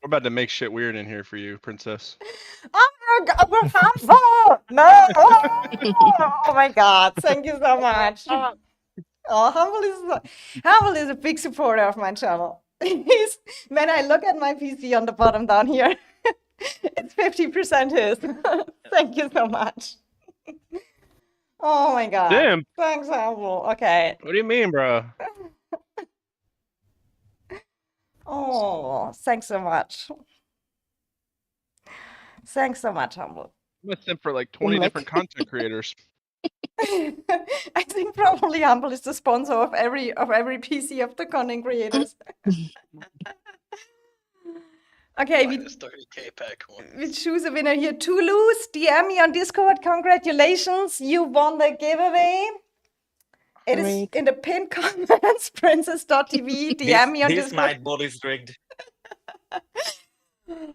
We're about to make shit weird in here for you, Princess. Oh my God, we're harmful! No! Oh my God! Thank you so much. Oh, Humble is a big supporter of my channel. When I look at my PC on the bottom down here, it's 50% his. Thank you so much. Oh my God. Damn. Thanks, Humble. Okay. What do you mean, bro? Oh, thanks so much. Thanks so much, Humble. I'm gonna send for like 20 different content creators. I think probably Humble is the sponsor of every PC of the content creators. Okay, we 30K pack one. we choose a winner here. Toulouse, DM me on Discord. Congratulations, you won the giveaway. It is Rigged. in the pinned comments, princess.tv. DM me on This Discord. nightbot is rigged.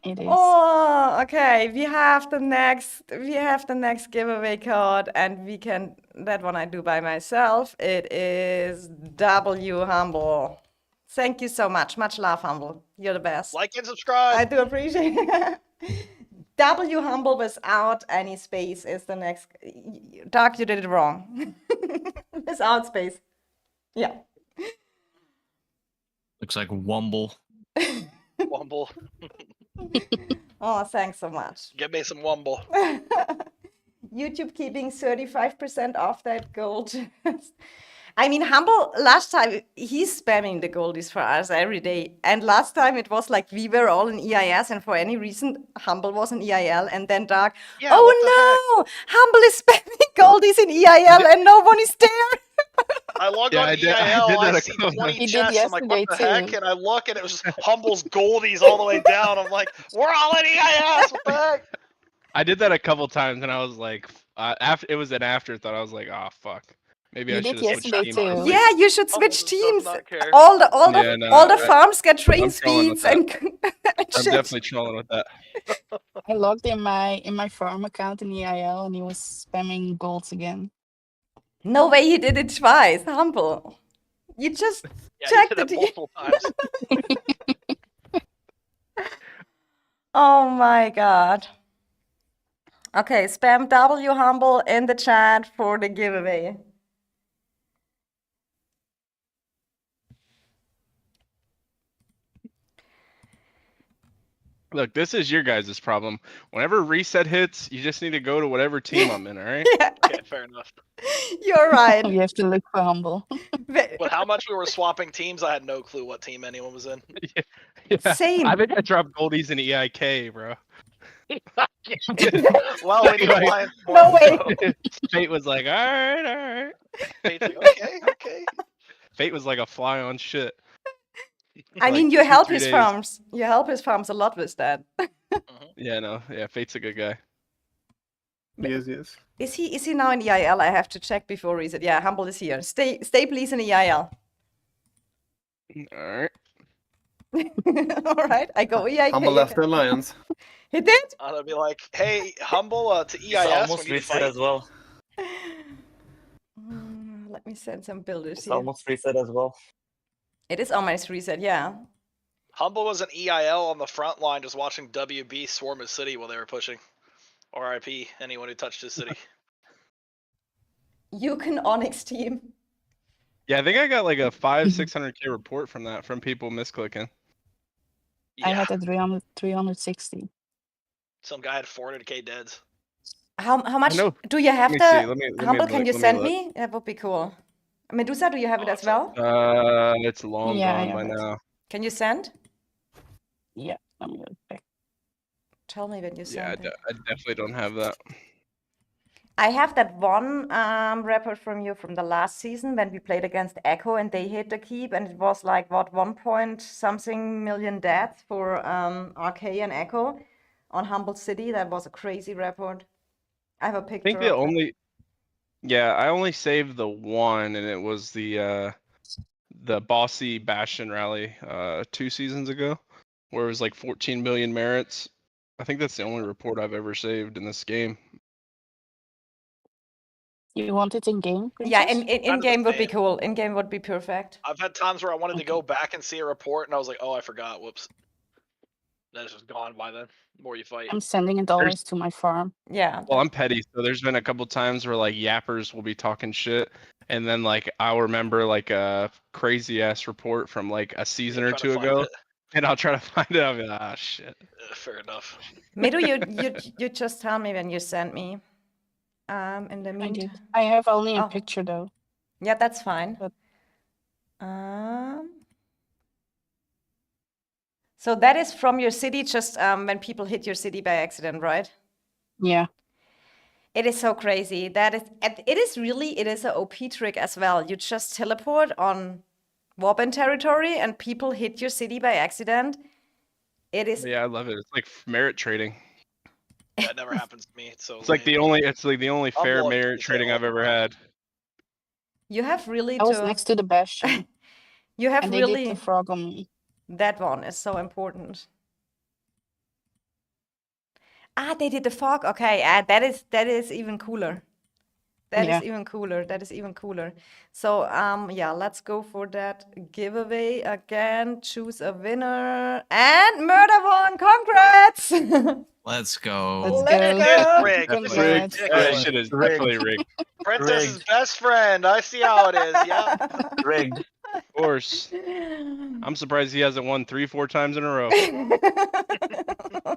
It is. Oh, okay. We have the next giveaway code, and we can that one I do by myself. It is W Humble. Thank you so much. Much love, Humble. You're the best. Like and subscribe. I do appreciate it. W Humble without any space is the next. Doc, you did it wrong. Without space. Yeah. Looks like Wumble. Wumble. Oh, thanks so much. Give me some Wumble. YouTube keeping 35% off that gold. I mean, Humble, last time, he's spamming the goldies for us every day. And last time it was like we were all in EIS, and for any reason, Humble was in EIL, and then Dark, Yeah, what the oh no, Humble is spamming goldies in EIL, and no one is there. I log Yeah, on I did EIL, that I a see couple 20 He did chests. I'm like, what the yesterday, heck? too. And I look, and it was just Humble's goldies all the way down. I'm like, we're all in EIS. What the heck? I did that a couple times, and I was like, after it was an afterthought. I was like, oh fuck, maybe You I did should have switched yesterday, teams. too. honestly. Yeah, you should Humble switch just does teams. not care. All the Yeah, no, all the I- farms get train I'm trolling with speeds that. and I'm shit. definitely trolling with that. I logged in my farm account in EIL and he was spamming golds again. No way he did it twice. Humble. You just Yeah, check he the did it team. multiple times. Oh my God. Okay, spam W Humble in the chat for the giveaway. Look, this is your guys' problem. Whenever reset hits, you just need to go to whatever team I'm in. All right. Yeah, Okay, fair enough. you're right. You have to look for Humble. But how much we were swapping teams, I had no clue what team anyone was in. Yeah. Same. I think I dropped goldies in EIK, bro. Well, we need Like- Alliance No points, way. so Fate was like, all right. Fate's like, okay, okay. Fate was like a fly on shit. I Like mean, you 2, help 3 his days. farms. You help his farms a lot with that. Yeah, no, yeah, Fate's a good guy. Yes, yes. Is he now in EIL? I have to check before reset. Yeah, Humble is here. Stay please in EIL. All right. All right, I go EIK. Humble left the alliance. He did? I'll be like, hey, Humble to It's EIS almost when you reset fight. as well. Let me send some builders It's here. almost reset as well. It is almost reset, yeah. Humble was an EIL on the front line just watching WB swarm his city while they were pushing. RIP, anyone who touched his city. You can Onyx team. Yeah, I think I got like a 500-600K report from that from people misclicking. I Yeah, had a 360. some guy had 400K deads. How much know. do you have Let me see. the Let me Humble? look, Can you let me send look. me? That would be cool. Medusa, do you have it Oh, as it's well? It's long Yeah, I gone by have it. now. Can you send? Yeah, let me look back. Tell me when you Yeah, send it. I definitely don't have that. I have that one report from you from the last season when we played against Echo and they hit the keep and it was like what 1-point-something million deaths for RK and Echo on Humble City. That was a crazy report. I have a I picture think the of it. only, yeah, I only saved the one, and it was the Bossy Bastion rally 2 seasons ago, where it was like 14 million merits. I think that's the only report I've ever saved in this game. You want it in game? Yeah, Princess? in Kind of the game would be same. cool. In game would be perfect. I've had times where I wanted to go back and see a report and I was like, oh, I forgot. Whoops. Then it's just gone by then. The more you fight. I'm sending it always to my farm. Yeah. Well, I'm petty, so there's been a couple times where like yappers will be talking shit, and then like I'll remember like a crazy ass report from like a season or try to two find ago, it. and I'll try to find it. I'll be like, ah, shit. Fair enough. Midu, you just tell me when you send me. In the I do. meantime. I have only a Oh. picture though. Yeah, that's fine. But- So that is from your city, just when people hit your city by accident, right? Yeah. It is so crazy. That is, it is a OP trick as well. You just teleport on Warband territory and people hit your city by accident. It is, Yeah, I love it. It's like merit trading. That never happens to me. It's so It's like the only fair loyal to merit this trading hill. I've ever had. you have really I was to, next to the bastion you have and they did really, the frog on me. that one is so important. Ah, they did the fog. Okay, that is even cooler. That is Yeah. even cooler. That is even cooler. So yeah, let's go for that giveaway again. Choose a winner and Murder won. Congrats! Let's go. Let's Let's go. go. Rigged. Congrats. That shit is definitely rigged. Princess's Rigged. best friend. I see how it is. Yeah. Rigged. Of course. I'm surprised he hasn't won 3-4 times in a row.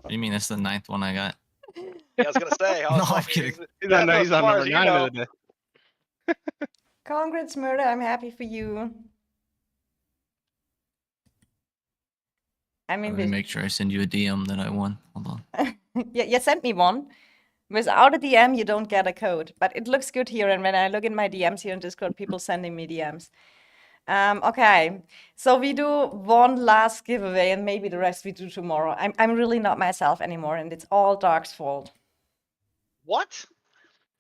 You mean it's the 9th one I got? I was gonna say. I was No, I'm like, kidding. He's on, as he's on far number as you 9 know. of the day. Congrats, Murder. I'm happy for you. I mean, Let me make sure I send you a DM that I won. Hold on. yeah, you sent me one. Without a DM, you don't get a code. But it looks good here. And when I look in my DMs here in Discord, people sending me DMs. Okay, so we do one last giveaway, and maybe the rest we do tomorrow. I'm really not myself anymore, and it's all Dark's fault. What?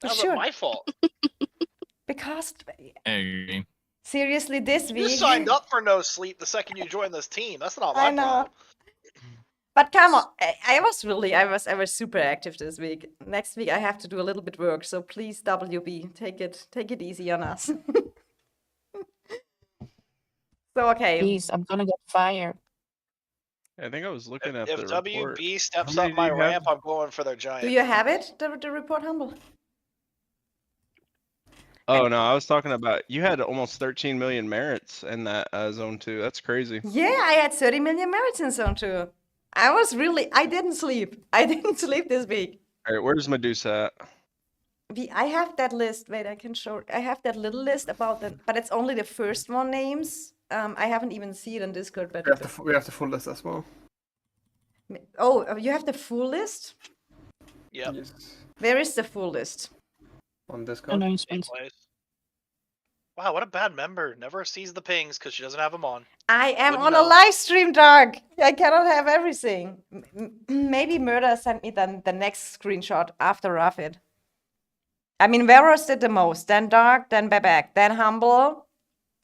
That was Sure. my fault. Because I agree. seriously, this You week. signed up for no sleep the second you joined this team. That's not my I know. problem. But come on, I was super active this week. Next week I have to do a little bit work, so please WB, take it easy on us. So okay, Please, I'm gonna get fired. I think I was looking at If the report. WB steps How many up do my you have? ramp, I'm going for their giant. do you have it, the report, Humble? Oh no, I was talking about you had almost 13 million merits in that zone 2. That's crazy. Yeah, I had 30 million merits in Zone 2. I didn't sleep. I didn't sleep this week. All right, where's Medusa at? I have that list. Wait, I can show. I have that little list about the, but it's only the first one names. I haven't even seen it on Discord. But We have the full list as well. oh, you have the full list? Yep. Yes. Where is the full list? On Discord. Same Announcements. place. Wow, what a bad member. Never sees the pings because she doesn't have them on. I am Wouldn't on a know. live stream, Dark. I cannot have everything. Maybe Murder sent me then the next screenshot after Rafid. I mean, Veros did the most, then Dark, then Bebek, then Humble.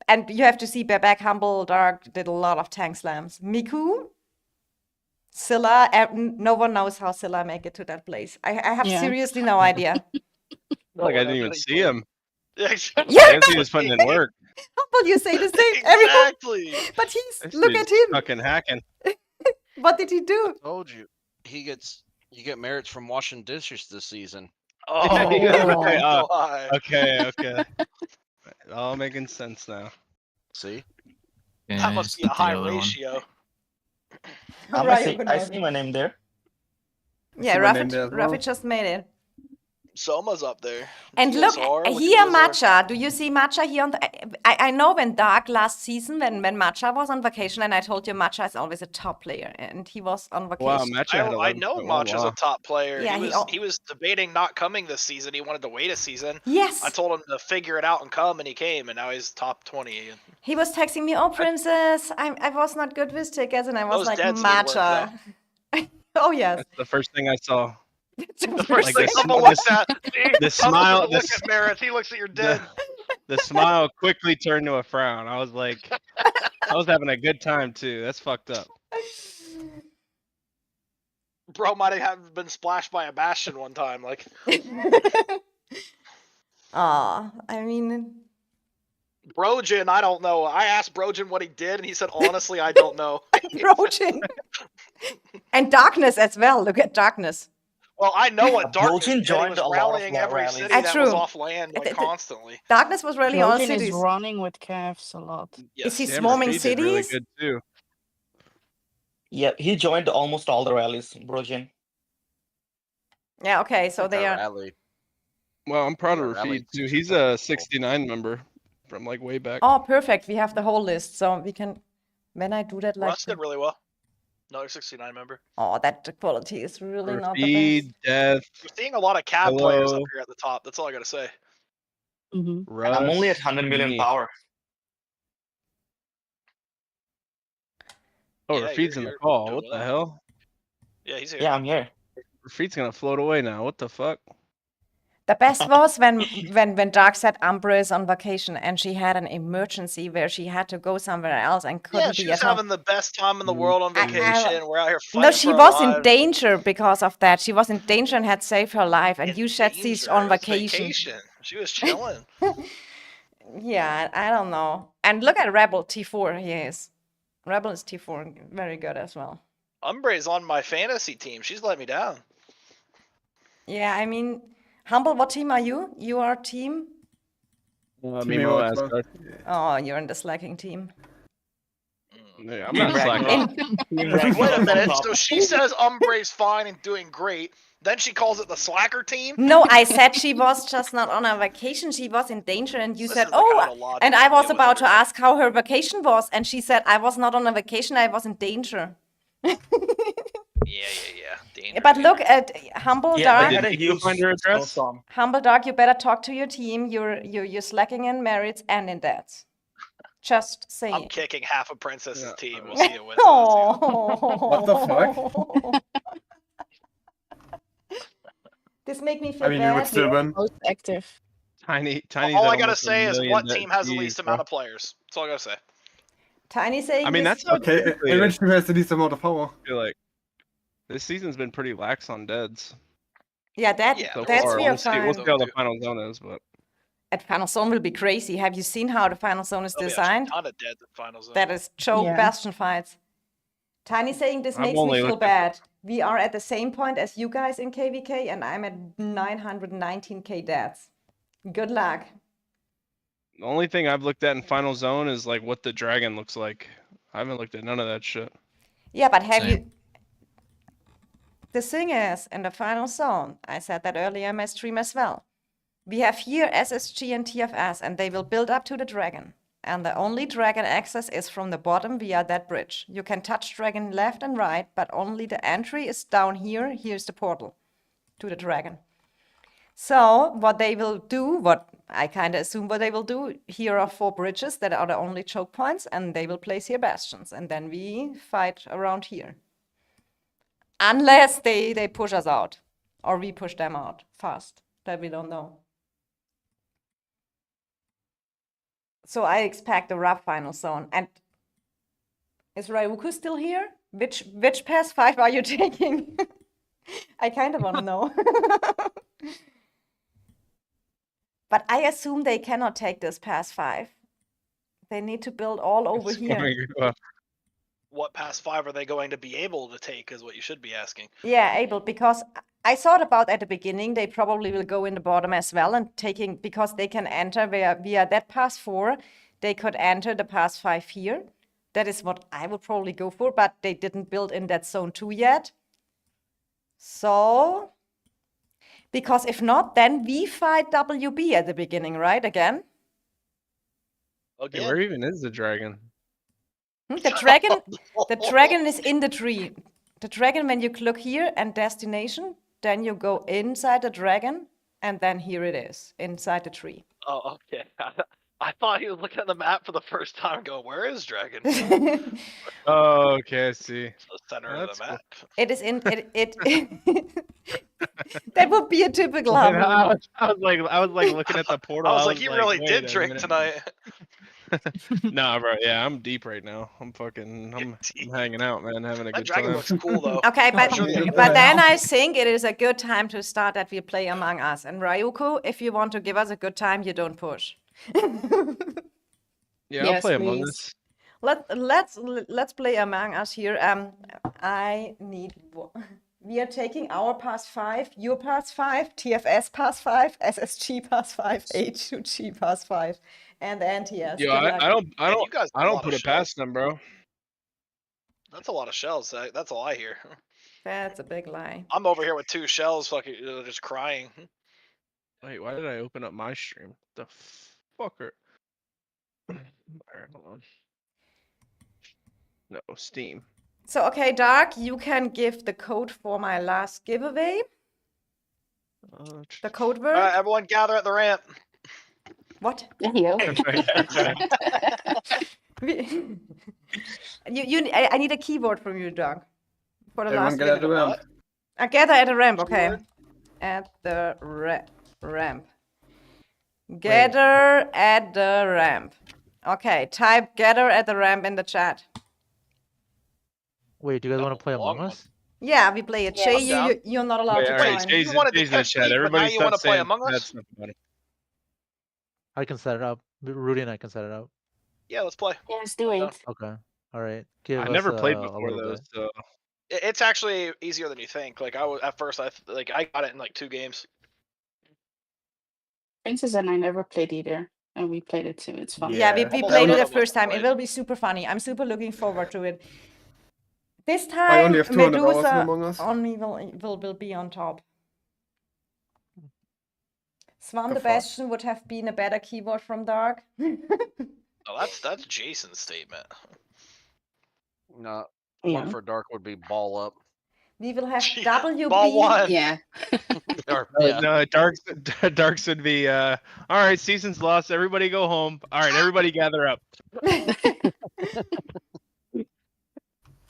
And you have to see Bebek, Humble, Dark did a lot of tank slams. Miku, Scylla, no one knows how Scylla make it to that place. I have Yeah. seriously no idea. Like I didn't even see him. Exactly. Yeah. I guess he was putting in work. Humble, you say the same. Everyone, Exactly. but he's, This look dude's at him. fucking hacking. What did he do? Told you. You get merits from washing dishes this season. Oh, Yeah, my right, God. Okay. All making sense now. See? Yeah, That I must just be a did the high other one. ratio. Right, I see my name there. Yeah, See my name there as well. Rafid just made it. Soma's up there. And look, TSR, at here Blizzard. Matcha. Do you see Matcha here on the... I know when Dark last season, when Matcha was on vacation, and I told you Matcha is always a top player, and he was on vacation. Wow, Matcha had I know 11.1. Matcha's a top player. Yeah, he was debating not coming this season. He wanted to wait a season. Yes, I told him to figure it out and come, and he came, and now he's top 20. again. he was texting me, oh, princess, I was not good with tickets, and I was Those like, deads need work, Matcha. Oh, yes. That's the first thing I saw. The first Like thing this- someone this- looks at, the smile- Look this- at Merritt. He looks at your dead. The smile quickly turned to a frown. I was like, I was having a good time too. That's fucked up. Bro might have been splashed by a bastion one time. Like, Aw, I mean, Brojan, I don't know. I asked Brojan what he did, and he said, honestly, I don't know. Brojan. And Darkness as well. Look at Darkness. Well, I know what Darkness Broken did. He joined was a lot of rallying every rallies. city That's that was true. off land like constantly. Darkness was really all Broken is cities. running with calves a lot. Is he Yes. swarming Rafid did really cities? good too. Yeah, he joined almost all the rallies, Broken. Yeah, okay, so Like they that are. rally. Well, I'm proud Yeah, of rally Rafid too. is He's really a cool. 69 member from like way back. Oh, perfect. We have the whole list, so we can. When I do that, like. Russ did really well. Another 69 member. Oh, that quality is really not the Rafid, best. Death, We're seeing a lot of cab players up Hello, here at the top. That's all I gotta say. Hmm. Russ. I'm only at 100 million me. power. Oh, Yeah, Rafid's in the you're call. doing What the well. hell? Yeah, he's here. Yeah, I'm here. Rafid's gonna float away now. What the fuck? The best was when Dark said Umbra is on vacation and she had an emergency where she had to go somewhere else and couldn't Yeah, be she was at home. having the best time in the world on I- vacation. We're out here fighting No, she for our was in lives. danger because of that. She was in danger and had saved her life. And In you said she's danger. on It was vacation. She was chilling. Yeah, I don't know. And look at Rebel T4. He is. Rebel is T4, very good as well. Umbre's on my fantasy team. She's let me down. Yeah, I mean, Humble, what team are you? You are team? Team Mimo Evo as well. Asgard. Oh, you're in the slacking team. Yeah, I'm not slacking off. Wait a minute. So she says Umbre's fine and doing great. Then she calls it the slacker team. No, I said she was just not on a vacation. She was in danger, and you This said, is the "Oh," kind of logic and I to was deal with about to everything. ask how her vacation was, and she said, "I was not on a vacation. I was in danger." Yeah. Danger, But look danger. at Humble Yeah, Dark. they had a Did Nico huge find her address? snowstorm. Humble Dark, you better talk to your team. You're slacking in merits and in debts. Just I'm saying. kicking half of Princess's Yeah. team. We'll see who wins. this year. What the fuck? This make me feel I mean, you would bad. still win. Most active. Tiny's All at I gotta almost a say is million what debt team has the fees, least bro. amount of players. That's all I gotta say. Tiny saying I mean, this. that's how Okay, typically and it which team has the least amount of power? I feel like this season's been pretty lax on deads Yeah, that Yeah, so that's far. we are We'll see how fine. the final zone is, but At Final Zone will be crazy. Have you seen how the Final Zone is There'll be designed? a ton of deads in finals. That is choke Yeah. bastion fights. Tiny saying this I'm makes me only feel looking- bad. We are at the same point as you guys in KVK, and I'm at 919k deaths. Good luck. the only thing I've looked at in final zone is like what the dragon looks like. I haven't looked at none of that shit. Yeah, but have Same. you? The thing is, in the Final Zone, I said that earlier in my stream as well. We have here SSG and TFS, and they will build up to the dragon. And the only dragon access is from the bottom via that bridge. You can touch dragon left and right, but only the entry is down here. Here's the portal to the dragon. So what they will do, what I kind of assume what they will do, here are 4 bridges that are the only choke points, and they will place here bastions. And then we fight around here. Unless they push us out, or we push them out fast. That we don't know. So I expect a rough final zone. And is Ryuku still here? Which pass 5 are you taking? I kind of want to know. But I assume they cannot take this pass 5. They need to build all over here. What past 5 are they going to be able to take is what you should be asking. Yeah, able, because I thought about at the beginning, they probably will go in the bottom as well and taking, because they can enter via that pass 4, they could enter the pass 5 here. That is what I would probably go for, but they didn't build in that zone 2 yet. So, because if not, then we fight WB at the beginning, right? Again? Again. Where even is the dragon? The dragon is in the tree. The dragon, when you look here and destination, then you go inside the dragon, and then here it is, inside the tree. Oh, okay. I thought he was looking at the map for the first time and going, where is Dragon? Oh, okay, I see. It's the center Oh, of that's the cool. map. It is in it. That would be a typical I Humble. was like looking at the portal. I was like, you really wait did a drink minute. tonight. Nah, bro. Yeah, I'm deep right now. I'm hanging out, man, having a That good dragon time. looks cool though. Okay, but sure they- but then I think it is a good time to start that we play Among Us. And Ryuko, if you want to give us a good time, you don't push. Yeah, I'll Yes, play Among please. Us. Let's play Among Us here. I need. We are taking our pass 5, your pass 5, TFS pass 5, SSG pass 5, H2G pass 5, and NTS. Yo, Good luck. I don't Man, you guys I have a don't lot put of it past shells. them, bro. That's a lot of shells. That's all I hear. That's a big lie. I'm over here with 2 shells, fucking just crying. Wait, why did I open up my stream? The fucker. Alright, hold on. No, Steam. So, okay, Dark, you can give the code for my last giveaway. The code All word. right, everyone, gather at the ramp. What? There you go. I need a keyword from you, Dark, for the Everyone last get at the giveaway. ramp. I gather at the ramp, okay. Keyword? At the ramp. Gather at the ramp. Okay, type gather at the ramp in the chat. Wait, do you guys want Oh, to play long Among one. Us? Yeah, we play it. Yes. Shay, I'm down. you're not allowed Wait, to alright, join. Jay's You wanted to in the catch chat. Pete, but Everybody now you stop wanna play saying Among bad Us? stuff about him. I can set it up. Rudy and I can set it up. Yeah, let's play. Yeah, let's do I'm down. it. Okay. All right. Give I us never played a before little those, bit. so It's actually easier than you think. Like at first, I got it in like 2 games. Princess and I never played either, and we played it too. It's fun. Yeah, we Almost played it none the of us first time. It played. will be super funny. I'm super looking forward to it. This I only time, have 200 hours in Medusa Among Us. only will be on top. Swan The the fuck? Bastion would have been a better keyword from Dark. Oh, that's Jason's statement. No, Yeah. one for Dark would be ball up. We will have Ball WB. one. Yeah. Or, no, yeah. no, Darks would be all right, season's lost, everybody go home. All right, everybody gather up.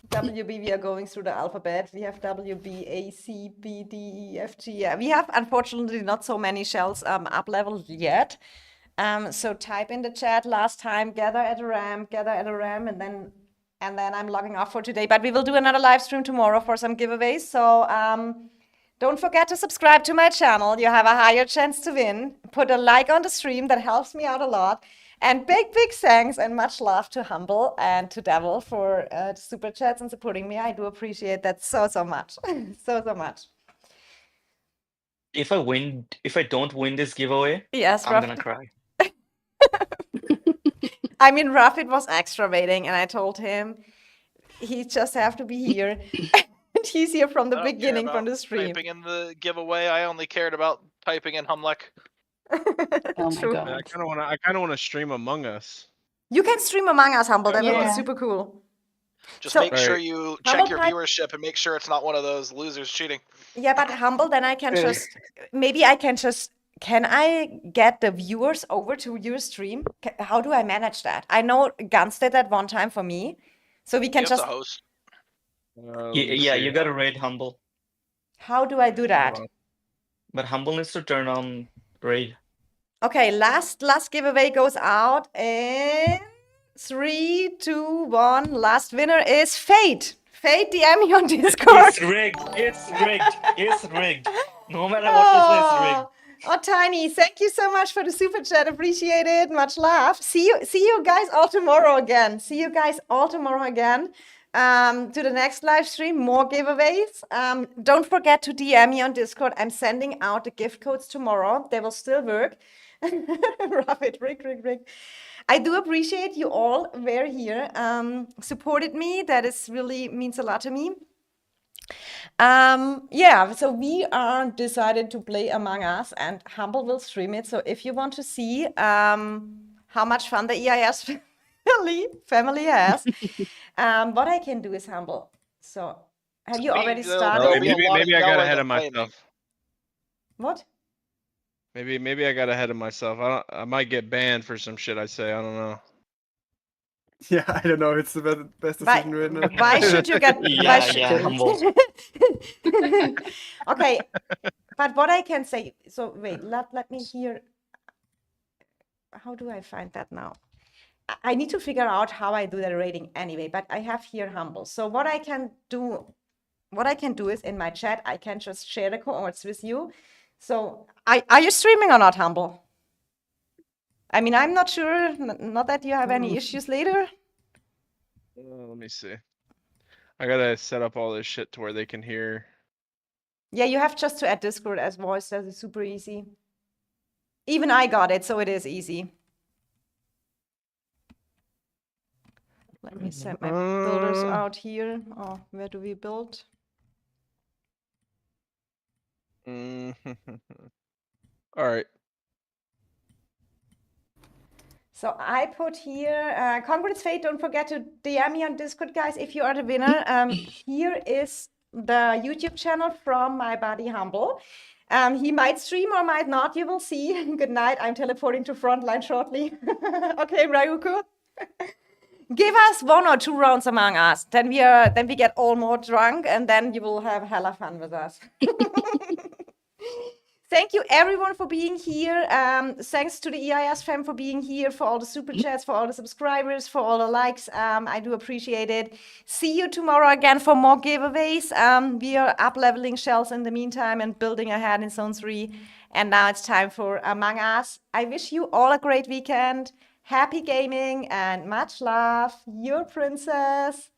WB, we are going through the alphabet. We have WB, A, C, B, D, E, F, G. Yeah, we have unfortunately not so many shells up leveled yet. So type in the chat last time, gather at a ramp, and then I'm logging off for today. But we will do another live stream tomorrow for some giveaways. So don't forget to subscribe to my channel. You have a higher chance to win. Put a like on the stream. That helps me out a lot. And big thanks and much love to Humble and to Devil for the super chats and supporting me. I do appreciate that so much. so much. If I don't win this giveaway, Yes, I'm gonna cry. I mean, Rafid was extra waiting, and I told him he just have to be here. And he's here from the I don't care beginning, from about the stream. Typing in the giveaway, I only cared about typing in Humlek. Oh my True. god. I kind of want to stream Among Us. You can stream Among Us, Humble. That would be Yeah. super cool. Just So- make sure Right. you Humble check your type- viewership and make sure it's not one of those losers cheating. Yeah, but Humble, then I can just, maybe I can just, can I get the viewers over to your stream? How do I manage that? I know Guns did that one time for me. So we can You have just, to host. Let me Yeah, see. you gotta raid Humble, how do I do that? Hold on. but Humble needs to turn on raid. Okay, last giveaway goes out in 3, 2, 1. Last winner is Fate. Fate, DM me on Discord. It's rigged. It's rigged. It's rigged. No matter what you say, it's rigged. Oh, Tiny, thank you so much for the super chat. Appreciate it. Much love. See you guys all tomorrow again. To the next live stream, more giveaways. Don't forget to DM me on Discord. I'm sending out the gift codes tomorrow. They will still work. Rapid, Rick. I do appreciate you all were here, supported me. That is really means a lot to me. Yeah, so we are decided to play Among Us, and Humble will stream it. So if you want to see how much fun the EIS family has, what I can do is Humble. So have you already There'll started? be a lot of Maybe I got yelling ahead of and blaming. myself. What? Maybe I got ahead of myself. I might get banned for some shit I say. I don't know. Yeah, I don't know. It's the best Why, decision right now. why should you get? Yeah, Humble. Okay, but what I can say. So wait, let me hear. How do I find that now? I need to figure out how I do the rating anyway. But I have here Humble. So what I can do is in my chat I can just share the cohorts with you. So are you streaming or not, Humble? I mean, I'm not sure. Not that you have any issues later. Let me see. I gotta set up all this shit to where they can hear. Yeah, you have just to add Discord as voice. That is super easy. Even I got it, so it is easy. Let me set my builders out here. Oh, where do we build? All right. So I put here, congrats Fate, don't forget to DM me on Discord, guys, if you are the winner. Here is the YouTube channel from my buddy Humble. He might stream or might not, you will see. Good night, I'm teleporting to frontline shortly. Okay, Ryuko. Give us 1 or 2 rounds Among Us. Then we get all more drunk and then you will have hella fun with us. Thank you everyone for being here. Thanks to the EIS fam for being here, for all the super chats, for all the subscribers, for all the likes. I do appreciate it. See you tomorrow again for more giveaways. We are up leveling shells in the meantime and building ahead in Zone 3. And now it's time for Among Us. I wish you all a great weekend. Happy gaming and much love. Your princess.